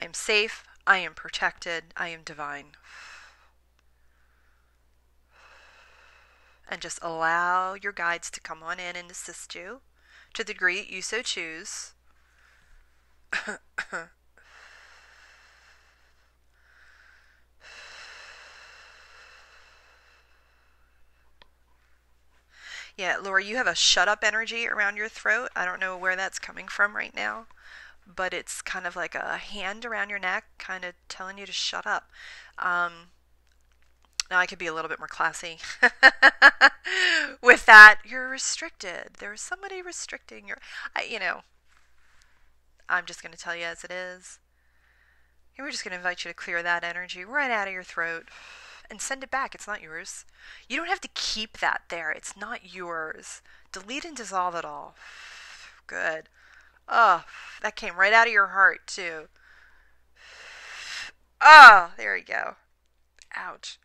I am safe. I am protected. I am divine. And just allow your guides to come on in and assist you to the degree you so choose. Yeah, Laura, you have a shut up energy around your throat. I don't know where that's coming from right now, but it's kind of like a hand around your neck, kind of telling you to shut up. Now I could be a little bit more classy with that. You're restricted. There's somebody restricting your, I'm just going to tell you as it is. And we're just going to invite you to clear that energy right out of your throat and send it back. It's not yours. You don't have to keep that there. It's not yours. Delete and dissolve it all. Good. Oh, that came right out of your heart, too. Oh, there you go. Ouch.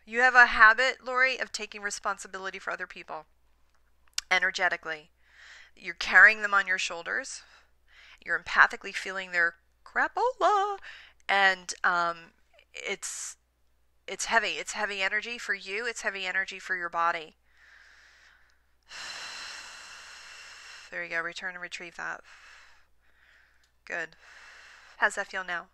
You have a habit, Lori, of taking responsibility for other people energetically. You're carrying them on your shoulders. You're empathically feeling their crapola, and it's heavy. It's heavy energy for you. It's heavy energy for your body. There you go. Return and retrieve that. Good. How's that feel now?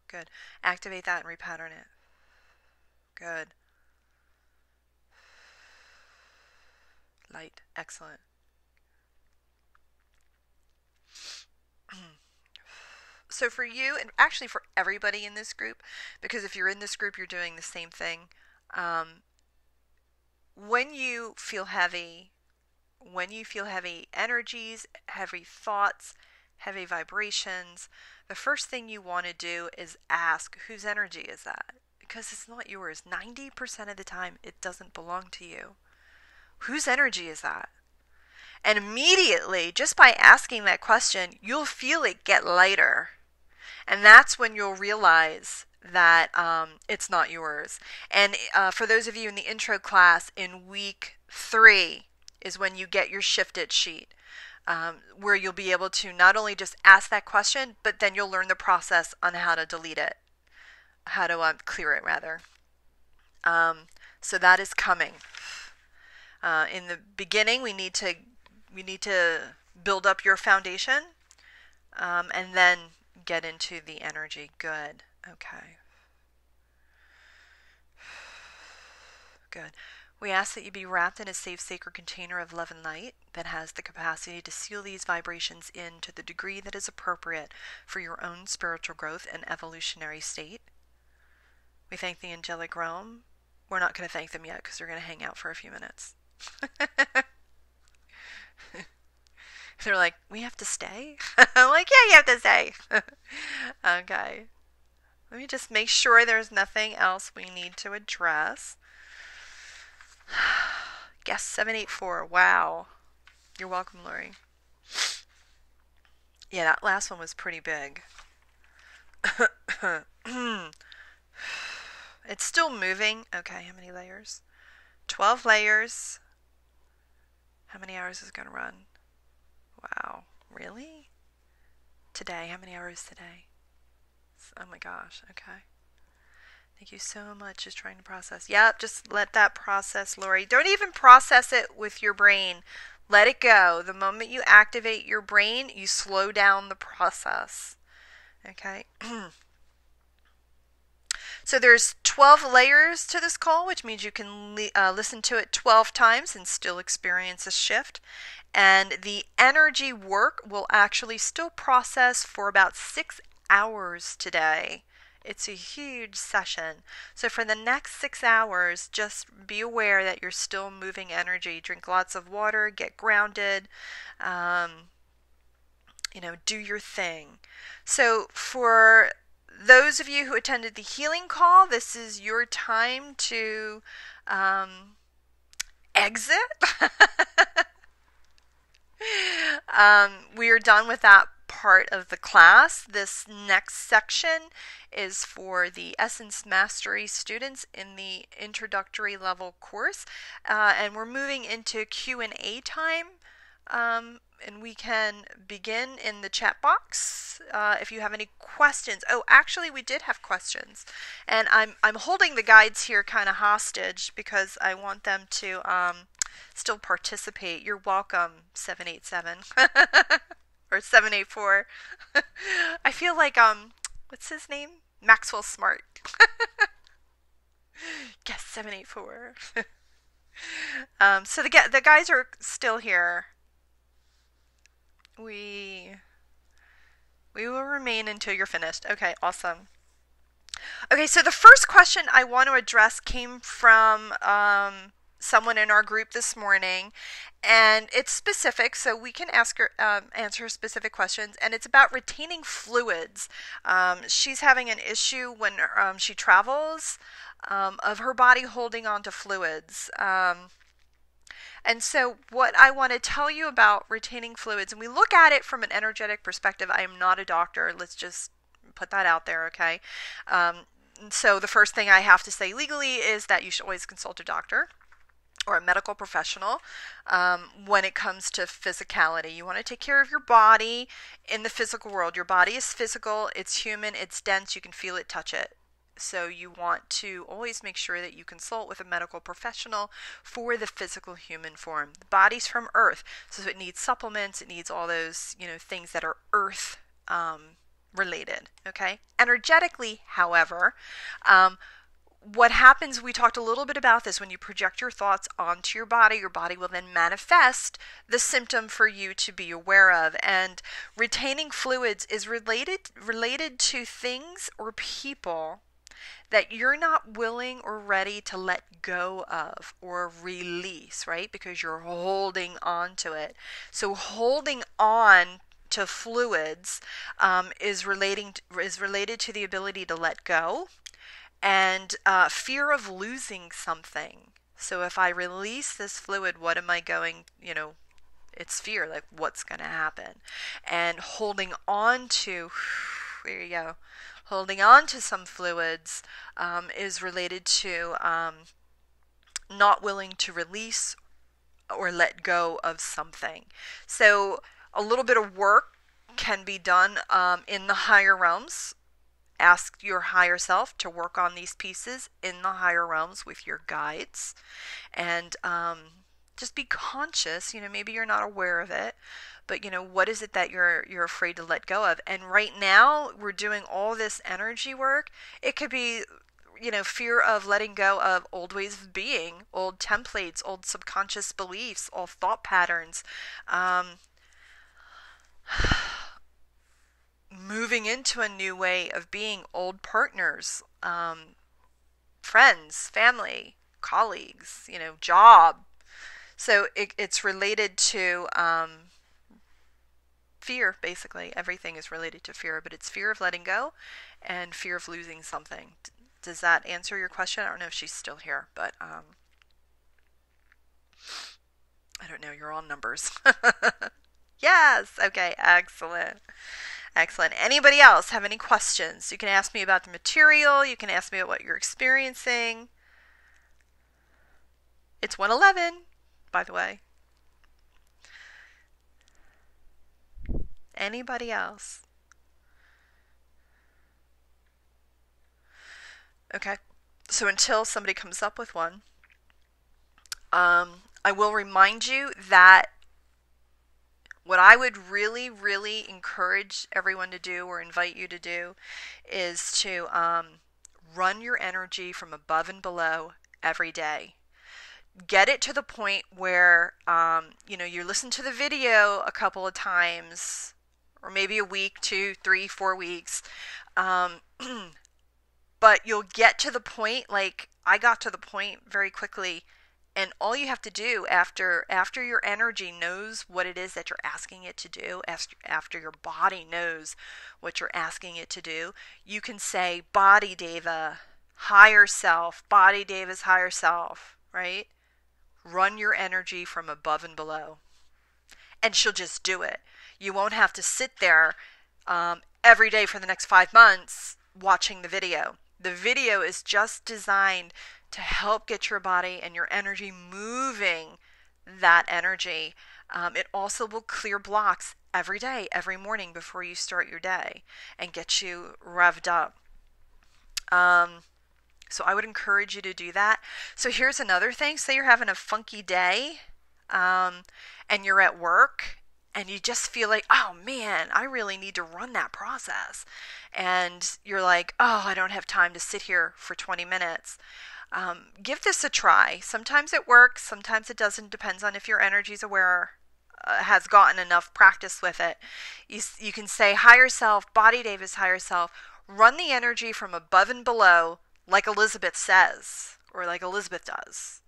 Good. Activate that and repattern it. Good. Light. Excellent. So for you, and actually for everybody in this group, because if you're in this group, you're doing the same thing. When you feel heavy energies, heavy thoughts, heavy vibrations, the first thing you want to do is ask, whose energy is that? Because it's not yours. 90% of the time, it doesn't belong to you. Whose energy is that? And immediately, just by asking that question, you'll feel it get lighter. And that's when you'll realize that it's not yours. And for those of you in the intro class, in week 3 is when you get your shifted sheet, where you'll be able to not only just ask that question, but then you'll learn the process on how to delete it, how to clear it rather. So that is coming. In the beginning, we need to build up your foundation, and then get into the energy. Good. Okay. Good. We ask that you be wrapped in a safe, sacred container of love and light that has the capacity to seal these vibrations in to the degree that is appropriate for your own spiritual growth and evolutionary state. We thank the angelic realm. We're not going to thank them yet because they're going to hang out for a few minutes. They're like, we have to stay? I'm like, yeah, you have to stay. Okay. Let me just make sure there's nothing else we need to address. Guest 784. Wow. You're welcome, Lori. Yeah, that last one was pretty big. It's still moving. Okay, how many layers? 12 layers. How many hours is it going to run? Wow. Really? Today. How many hours today? Oh my gosh. Okay. Thank you so much. Just trying to process. Yep, just let that process, Lori. Don't even process it with your brain. Let it go. The moment you activate your brain, you slow down the process. Okay? So there's 12 layers to this call, which means you can listen to it 12 times and still experience a shift. And the energy work will actually still process for about 6 hours today. It's a huge session. So for the next 6 hours, just be aware that you're still moving energy. Drink lots of water, get grounded, do your thing. So for those of you who attended the healing call, this is your time to exit. We are done with that part of the class. This next section is for the Essence Mastery students in the introductory level course, and we're moving into Q&A time. And we can begin in the chat box if you have any questions. Oh, actually, we did have questions, and I'm holding the guides here kind of hostage because I want them to still participate. You're welcome, 787 or 784. I feel like what's his name? Maxwell Smart. Guess 784. So the guys are still here. We will remain until you're finished. Okay, awesome. Okay, so the first question I want to address came from someone in our group this morning, and it's specific, so we can answer specific questions, and it's about retaining fluids. She's having an issue when she travels of her body holding on to fluids. And so what I want to tell you about retaining fluids, and we look at it from an energetic perspective. I am not a doctor. Let's just put that out there, okay? So the first thing I have to say legally is that you should always consult a doctor or a medical professional when it comes to physicality. You want to take care of your body in the physical world. Your body is physical, it's human, it's dense, you can feel it, touch it. So you want to always make sure that you consult with a medical professional for the physical human form. The body's from earth, so it needs supplements, it needs all those, things that are earth related, okay? Energetically, however, what happens, we talked a little bit about this, when you project your thoughts onto your body will then manifest the symptom for you to be aware of. And retaining fluids is related to things or people that you're not willing or ready to let go of or release, right? Because you're holding on to it. So holding on to fluids is related to the ability to let go and fear of losing something. So if I release this fluid, what am I going, it's fear, like what's going to happen? And holding on to, there you go, holding on to some fluids is related to not willing to release or let go of something. So a little bit of work can be done in the higher realms. Ask your higher self to work on these pieces in the higher realms with your guides, and just be conscious. Maybe you're not aware of it, but what is it that you're afraid to let go of? And right now we're doing all this energy work. It could be fear of letting go of old ways of being, old templates, old subconscious beliefs, old thought patterns, moving into a new way of being, old partners, friends, family, colleagues, job. So it's related to fear, basically. Everything is related to fear, but it's fear of letting go and fear of losing something. Does that answer your question? I don't know if she's still here, but I don't know. You're on numbers. Yes. Okay. Excellent. Excellent. Anybody else have any questions? You can ask me about the material. You can ask me about what you're experiencing. It's 1:11, by the way. Anybody else? Okay. So until somebody comes up with one, I will remind you that what I would really, really encourage everyone to do or invite you to do is to run your energy from above and below every day. Get it to the point where, you listen to the video a couple of times, or maybe a week, 2, 3, 4 weeks. But you'll get to the point, like I got to the point very quickly, and all you have to do after your energy knows what it is that you're asking it to do, after your body knows what you're asking it to do, you can say, Body Deva, higher self, Body Deva's higher self, right? Run your energy from above and below. And she'll just do it. You won't have to sit there every day for the next 5 months watching the video. The video is just designed to help get your body and your energy moving that energy. It also will clear blocks every day, every morning before you start your day, and get you revved up. So I would encourage you to do that. So here's another thing. Say you're having a funky day and you're at work and you just feel like, oh man, I really need to run that process. And you're like, oh, I don't have time to sit here for 20 minutes. Give this a try. Sometimes it works, sometimes it doesn't. Depends on if your energy's aware, has gotten enough practice with it. You can say, higher self, Body Deva's higher self, run the energy from above and below, like Elizabeth says, or like Elizabeth does,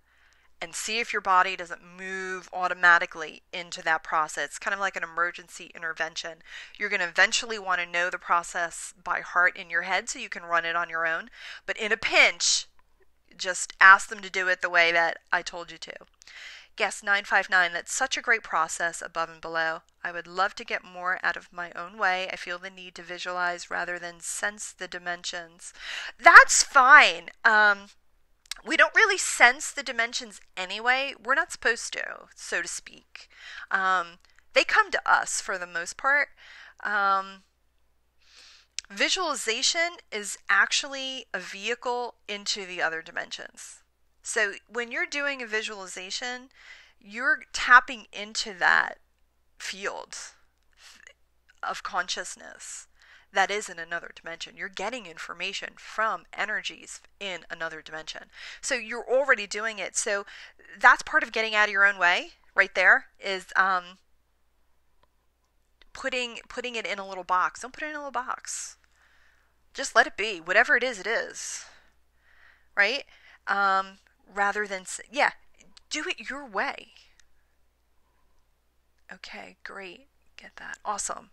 and see if your body doesn't move automatically into that process. It's kind of like an emergency intervention. You're going to eventually want to know the process by heart in your head so you can run it on your own. But in a pinch, just ask them to do it the way that I told you to. Guest 959, that's such a great process, above and below. I would love to get more out of my own way. I feel the need to visualize rather than sense the dimensions. That's fine. We don't really sense the dimensions anyway. We're not supposed to, so to speak. They come to us for the most part. Visualization is actually a vehicle into the other dimensions. So when you're doing a visualization, you're tapping into that field of consciousness that is in another dimension. You're getting information from energies in another dimension. So you're already doing it. So that's part of getting out of your own way right there, is putting it in a little box. Don't put it in a little box. Just let it be. Whatever it is. Right? Rather than, do it your way. Okay, great. Get that. Awesome.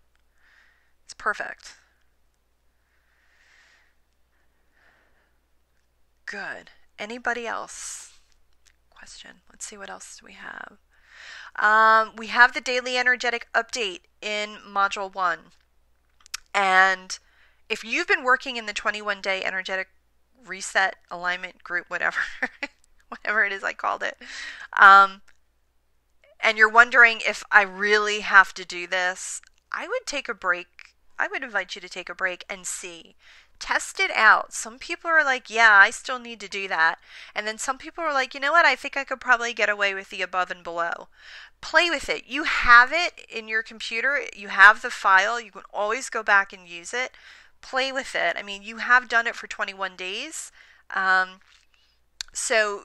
It's perfect. Good. Anybody else? Question. Let's see what else do we have. We have the daily energetic update in module 1. And if you've been working in the 21-day energetic reset alignment group, whatever it is I called it, and you're wondering if I really have to do this, I would take a break. I would invite you to take a break and see. Test it out. Some people are like, yeah, I still need to do that. And then some people are like, you know what, I think I could probably get away with the above and below. Play with it. You have it in your computer. You have the file. You can always go back and use it. Play with it. I mean, you have done it for 21 days. So,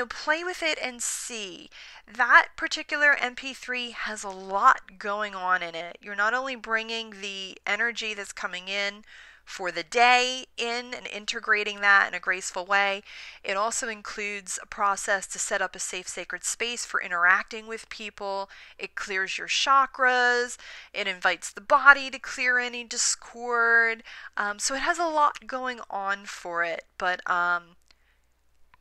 play with it and see. That particular MP3 has a lot going on in it. You're not only bringing the energy that's coming in for the day in and integrating that in a graceful way. It also includes a process to set up a safe, sacred space for interacting with people. It clears your chakras. It invites the body to clear any discord. So it has a lot going on for it, but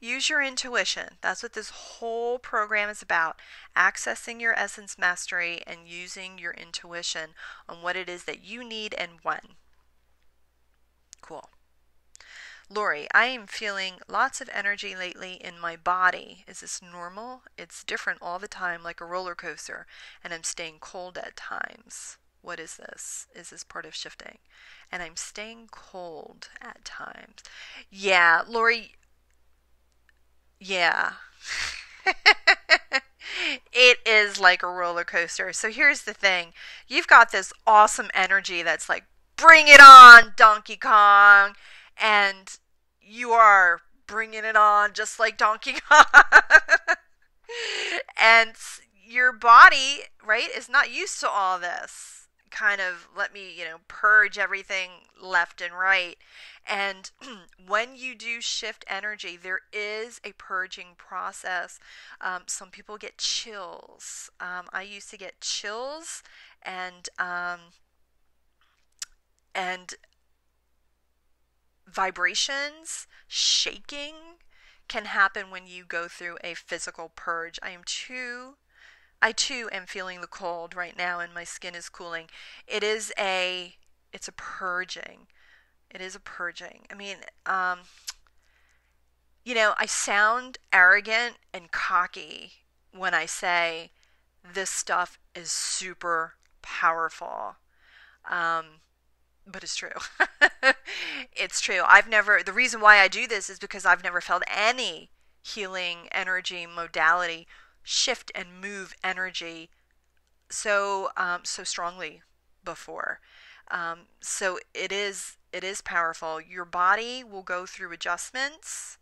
use your intuition. That's what this whole program is about. Accessing your essence mastery and using your intuition on what it is that you need and when. Cool. Lori, I am feeling lots of energy lately in my body. Is this normal? It's different all the time, like a roller coaster, and I'm staying cold at times. What is this? Is this part of shifting? And I'm staying cold at times. Yeah, Lori, yeah. It is like a roller coaster. So here's the thing. You've got this awesome energy that's like, bring it on, Donkey Kong. And you are bringing it on just like Donkey Kong. And your body, right, is not used to all this. Kind of let me, purge everything left and right. And when you do shift energy, there is a purging process. Some people get chills. I used to get chills, and vibrations, shaking can happen when you go through a physical purge. I too am feeling the cold right now, and my skin is cooling. It's a purging. It is a purging. I mean, I sound arrogant and cocky when I say this stuff is super powerful. But it's true. It's true. The reason why I do this is because I've never felt any healing energy modality shift and move energy so strongly before. So it is powerful. Your body will go through adjustments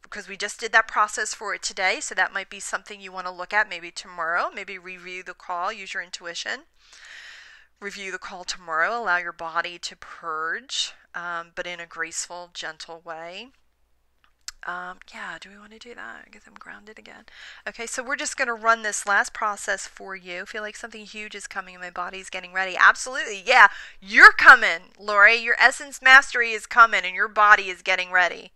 because we just did that process for it today. So that might be something you want to look at maybe tomorrow. Maybe review the call, use your intuition. Review the call tomorrow. Allow your body to purge, but in a graceful, gentle way. Do we want to do that? I guess I'm grounded again. Okay, so we're just going to run this last process for you. Feel like something huge is coming and my body's getting ready. Absolutely, yeah. You're coming, Lori. Your essence mastery is coming and your body is getting ready.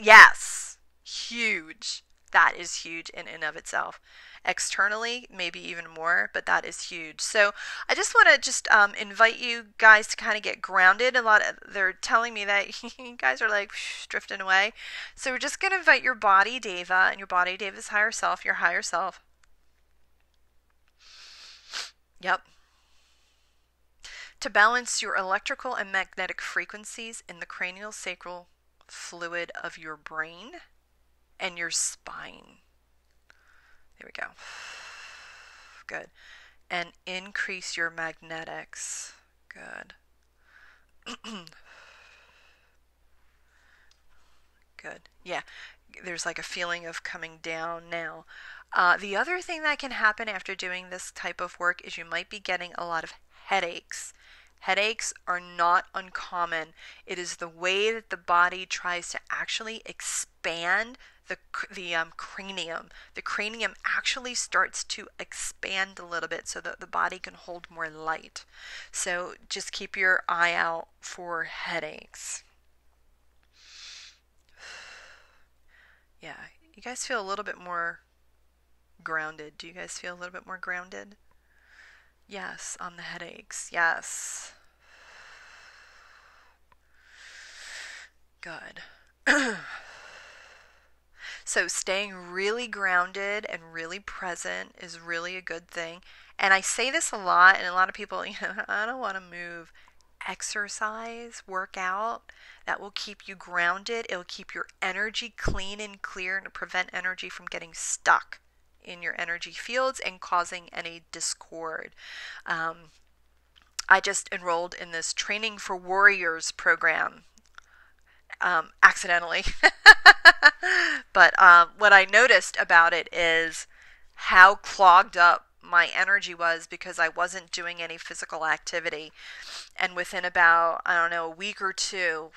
Yes, huge. That is huge in and of itself. Externally, maybe even more, but that is huge. So I just want to invite you guys to kind of get grounded. They're telling me that you guys are like drifting away. So we're just going to invite your body, Deva, and your body, Deva's higher self, your higher self. Yep. To balance your electrical and magnetic frequencies in the cranial sacral fluid of your brain and your spine. There we go. Good. And increase your magnetics. Good. Good. Yeah. There's like a feeling of coming down now. The other thing that can happen after doing this type of work is you might be getting a lot of headaches. Headaches are not uncommon. It is the way that the body tries to actually expand the cranium. The cranium actually starts to expand a little bit so that the body can hold more light. So just keep your eye out for headaches. Yeah, you guys feel a little bit more grounded. Do you guys feel a little bit more grounded? Yes, on the headaches. Yes. Good. So staying really grounded and really present is really a good thing. And I say this a lot, and a lot of people, I don't want to move. Exercise, work out. That will keep you grounded. It'll keep your energy clean and clear and prevent energy from getting stuck in your energy fields and causing any discord. I just enrolled in this Training for Warriors program accidentally. But what I noticed about it is how clogged up my energy was because I wasn't doing any physical activity. And within about, I don't know, a week or two,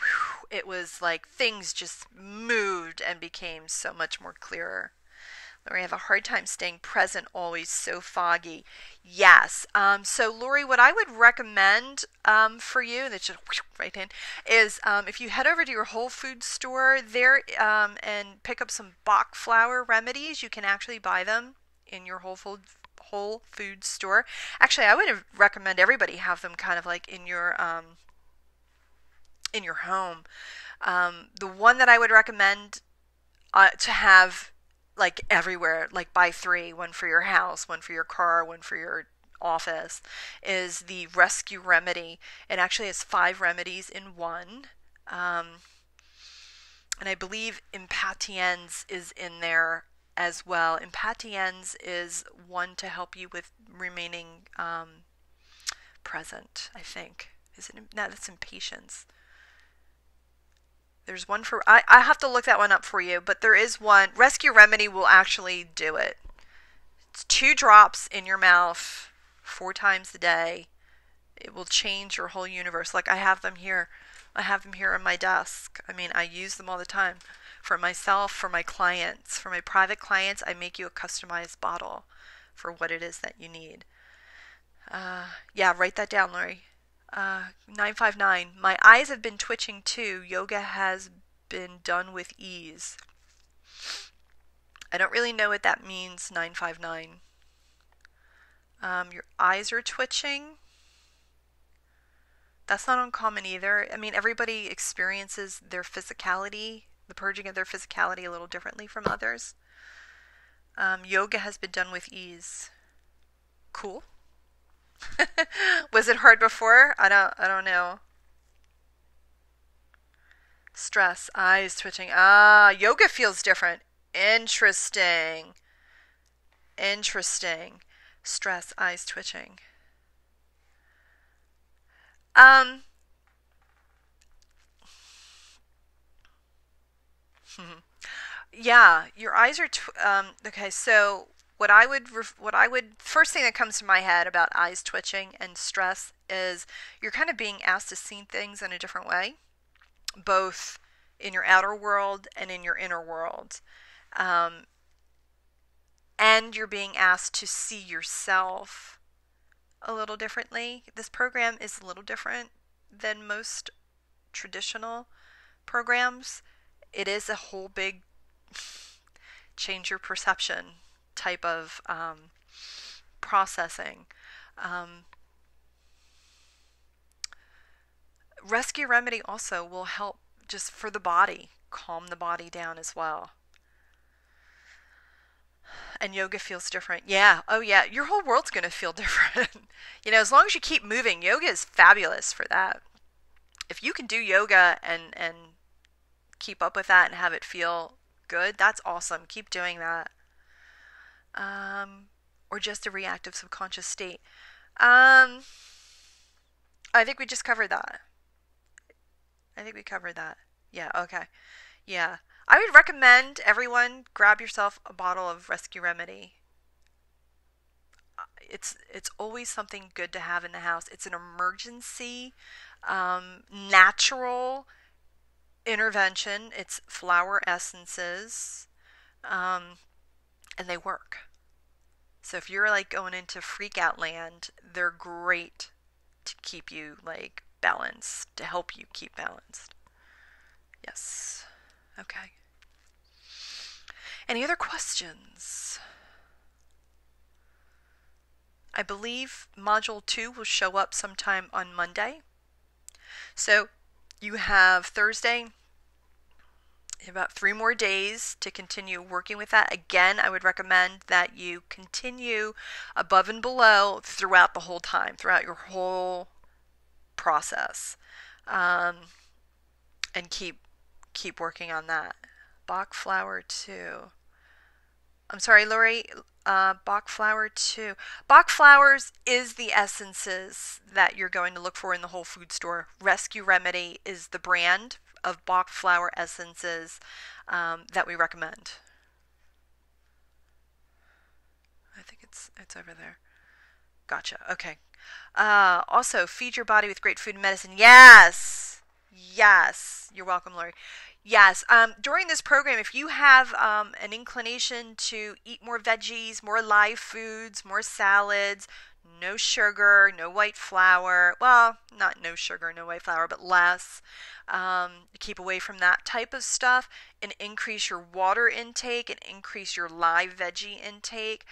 it was like things just moved and became so much more clearer. Lori, I have a hard time staying present, always so foggy. Yes. So, Lori, what I would recommend for you, that's just right in, is if you head over to your Whole Foods store there and pick up some Bach flower remedies, you can actually buy them in your Whole Foods store. Actually, I would recommend everybody have them kind of like in your home. The one that I would recommend to have like everywhere, like buy three, one for your house, one for your car, one for your office, is the Rescue Remedy. It actually has 5 remedies in one. And I believe Impatiens is in there as well. Impatiens is one to help you with remaining present, I think. Is it? No, that's impatience. There's one for, I have to look that one up for you, but there is one. Rescue Remedy will actually do it. It's 2 drops in your mouth 4 times a day. It will change your whole universe. Like I have them here. I have them here on my desk. I mean, I use them all the time. For myself, for my clients, for my private clients, I make you a customized bottle for what it is that you need. Yeah, write that down, Lori. 959. My eyes have been twitching too. Yoga has been done with ease. I don't really know what that means, 959. Your eyes are twitching. That's not uncommon either. I mean, everybody experiences their physicality, the purging of their physicality a little differently from others. Yoga has been done with ease. Cool. Was it hard before? I don't know. Stress, eyes twitching. Yoga feels different. Interesting. Stress, eyes twitching. Yeah, your eyes are okay, so what I would first thing that comes to my head about eyes twitching and stress is you're kind of being asked to see things in a different way, both in your outer world and in your inner world. And you're being asked to see yourself a little differently. This program is a little different than most traditional programs. It is a whole big change your perception type of processing. Rescue Remedy also will help just for the body, calm the body down as well. And yoga feels different. Yeah. Oh, yeah. Your whole world's going to feel different. As long as you keep moving, yoga is fabulous for that. If you can do yoga and keep up with that and have it feel good, that's awesome. Keep doing that. Or just a reactive subconscious state. I think we just covered that. Yeah, okay. Yeah. I would recommend everyone grab yourself a bottle of Rescue Remedy. It's always something good to have in the house. It's an emergency, natural intervention. It's flower essences, and they work. So if you're like going into freak out land, they're great to keep you like balanced, to help you keep balanced. Yes. Okay. Any other questions? I believe Module 2 will show up sometime on Monday. So you have Thursday, about 3 more days to continue working with that. Again, I would recommend that you continue above and below throughout the whole time, throughout your whole process, and keep working on that. Bach flower 2. I'm sorry, Lori. Bach flower 2. Bach flowers is the essences that you're going to look for in the Whole Food store. Rescue Remedy is the brand of Bach flower essences that we recommend. I think It's over there. Gotcha. Okay. Also, feed your body with great food and medicine. Yes. Yes. You're welcome, Lori. Yes. During this program, if you have an inclination to eat more veggies, more live foods, more salads, no sugar, no white flour. Well, not no sugar, no white flour, but less. Keep away from that type of stuff and increase your water intake and increase your live veggie intake.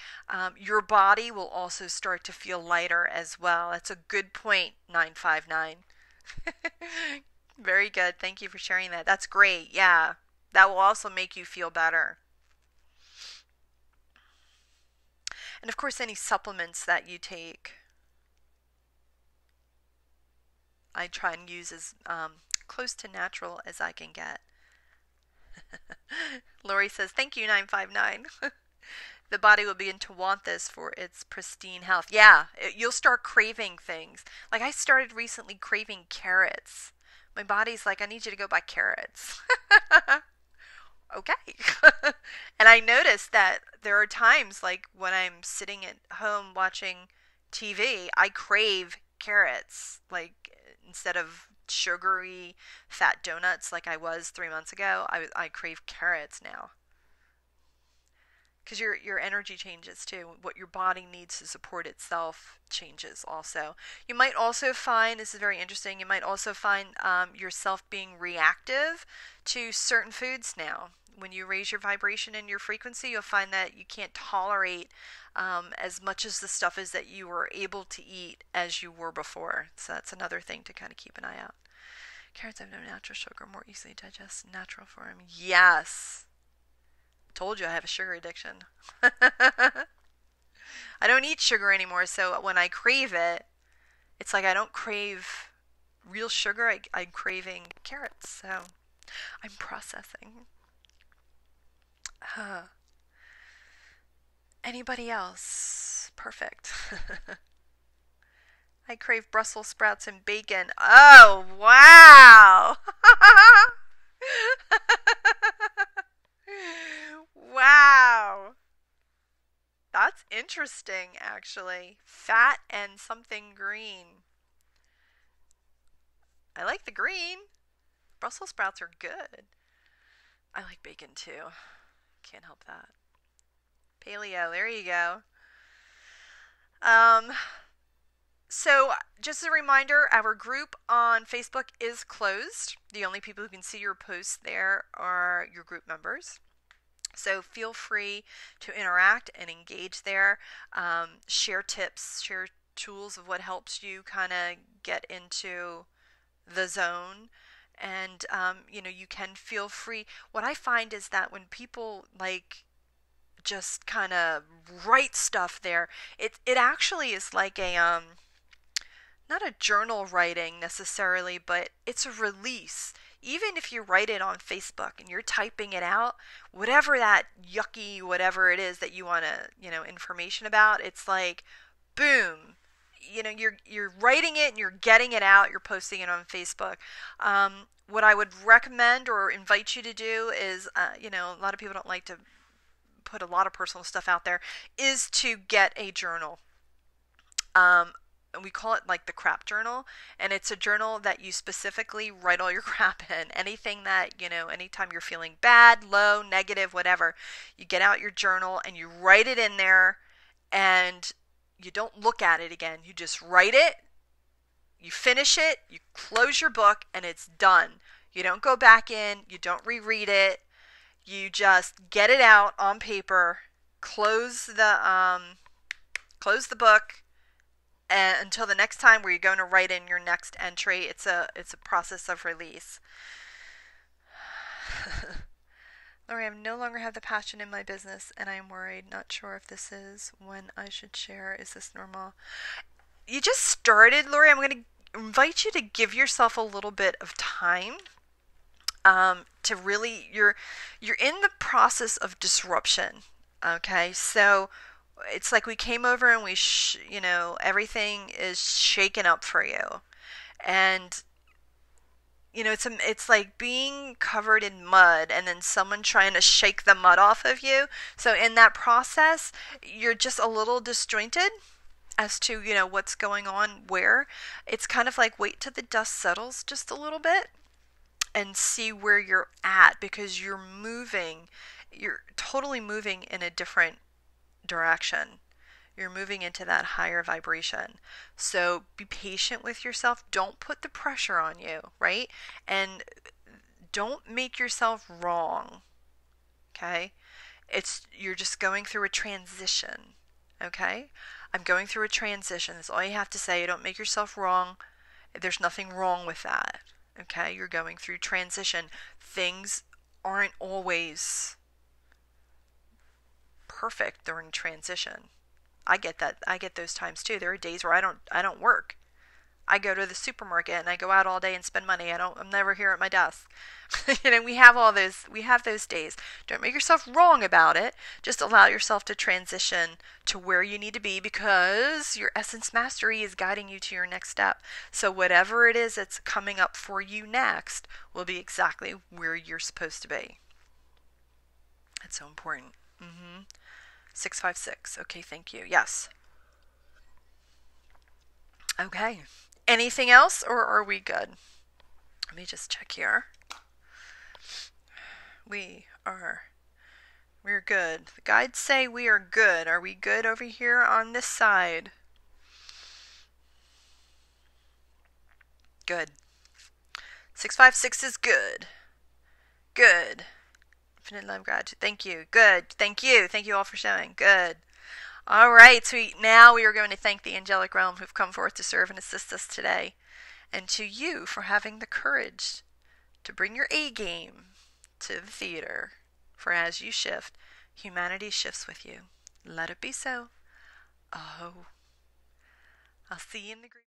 Your body will also start to feel lighter as well. That's a good point, 959. Very good. Thank you for sharing that. That's great. Yeah. That will also make you feel better. And of course, any supplements that you take, I try and use as close to natural as I can get. Lori says, thank you, 959. The body will begin to want this for its pristine health. Yeah, you'll start craving things. Like I started recently craving carrots. My body's like, I need you to go buy carrots. Okay. And I noticed that there are times like when I'm sitting at home watching TV, I crave carrots. Like instead of sugary fat donuts like I was 3 months ago, I crave carrots now. Because your energy changes too. What your body needs to support itself changes also. You might also find, this is very interesting, you might also find yourself being reactive to certain foods now. When you raise your vibration and your frequency, you'll find that you can't tolerate as much as the stuff is that you were able to eat as you were before. So that's another thing to kind of keep an eye out. Carrots have no natural sugar, more easily digest in natural form. Yes. Told you I have a sugar addiction. I don't eat sugar anymore, so when I crave it, it's like I don't crave real sugar. I'm craving carrots, so I'm processing. Anybody else? Perfect. I crave Brussels sprouts and bacon. Oh, wow! Wow. That's interesting, actually. Fat and something green. I like the green. Brussels sprouts are good. I like bacon too. Can't help that. Paleo, there you go. So, just a reminder, our group on Facebook is closed. The only people who can see your posts there are your group members. So feel free to interact and engage there. Share tips, share tools of what helps you kind of get into the zone. And, you can feel free. What I find is that when people just kind of write stuff there, it actually is like a, not a journal writing necessarily, but it's a release. Even if you write it on Facebook and you're typing it out, whatever that yucky, whatever it is that you want to, information about, it's like, boom, you're writing it and you're getting it out, you're posting it on Facebook. What I would recommend or invite you to do is, a lot of people don't like to put a lot of personal stuff out there, is to get a journal. We call it like the crap journal, and it's a journal that you specifically write all your crap in. Anything that, anytime you're feeling bad, low, negative, whatever, you get out your journal and you write it in there, and you don't look at it again. You just write it, you finish it, you close your book, and it's done. You don't go back in, you don't reread it, you just get it out on paper, close the book, and until the next time where you're going to write in your next entry. It's a process of release. Lori, I no longer have the passion in my business, and I am worried. Not sure if this is when I should share. Is this normal? You just started, Lori. I'm going to invite you to give yourself a little bit of time. To really, you're in the process of disruption. Okay, so it's like we came over and everything is shaken up for you. And it's like being covered in mud and then someone trying to shake the mud off of you. So in that process, you're just a little disjointed as to, what's going on where. It's kind of like wait till the dust settles just a little bit and see where you're at, because you're totally moving in a different direction. You're moving into that higher vibration. So be patient with yourself. Don't put the pressure on you, right? And don't make yourself wrong. Okay? You're just going through a transition. Okay? I'm going through a transition. That's all you have to say. You don't make yourself wrong. There's nothing wrong with that. Okay? You're going through transition. Things aren't always perfect during transition. I get that. I get those times too. There are days where I don't work. I go to the supermarket and I go out all day and spend money. I'm never here at my desk. We have those days. Don't make yourself wrong about it. Just allow yourself to transition to where you need to be, because your essence mastery is guiding you to your next step. So whatever it is that's coming up for you next will be exactly where you're supposed to be. That's so important. 656. Okay, thank you. Yes. Okay. Anything else, or are we good? Let me just check here. We're good. The guides say we are good. Are we good over here on this side? Good. 656 is good. Good. Infinite love, gratitude. Thank you. Good. Thank you. Thank you all for showing. Good. All right, sweet. Now we are going to thank the angelic realm who've come forth to serve and assist us today, and to you for having the courage to bring your A game to the theater. For as you shift, humanity shifts with you. Let it be so. Oh, I'll see you in the green.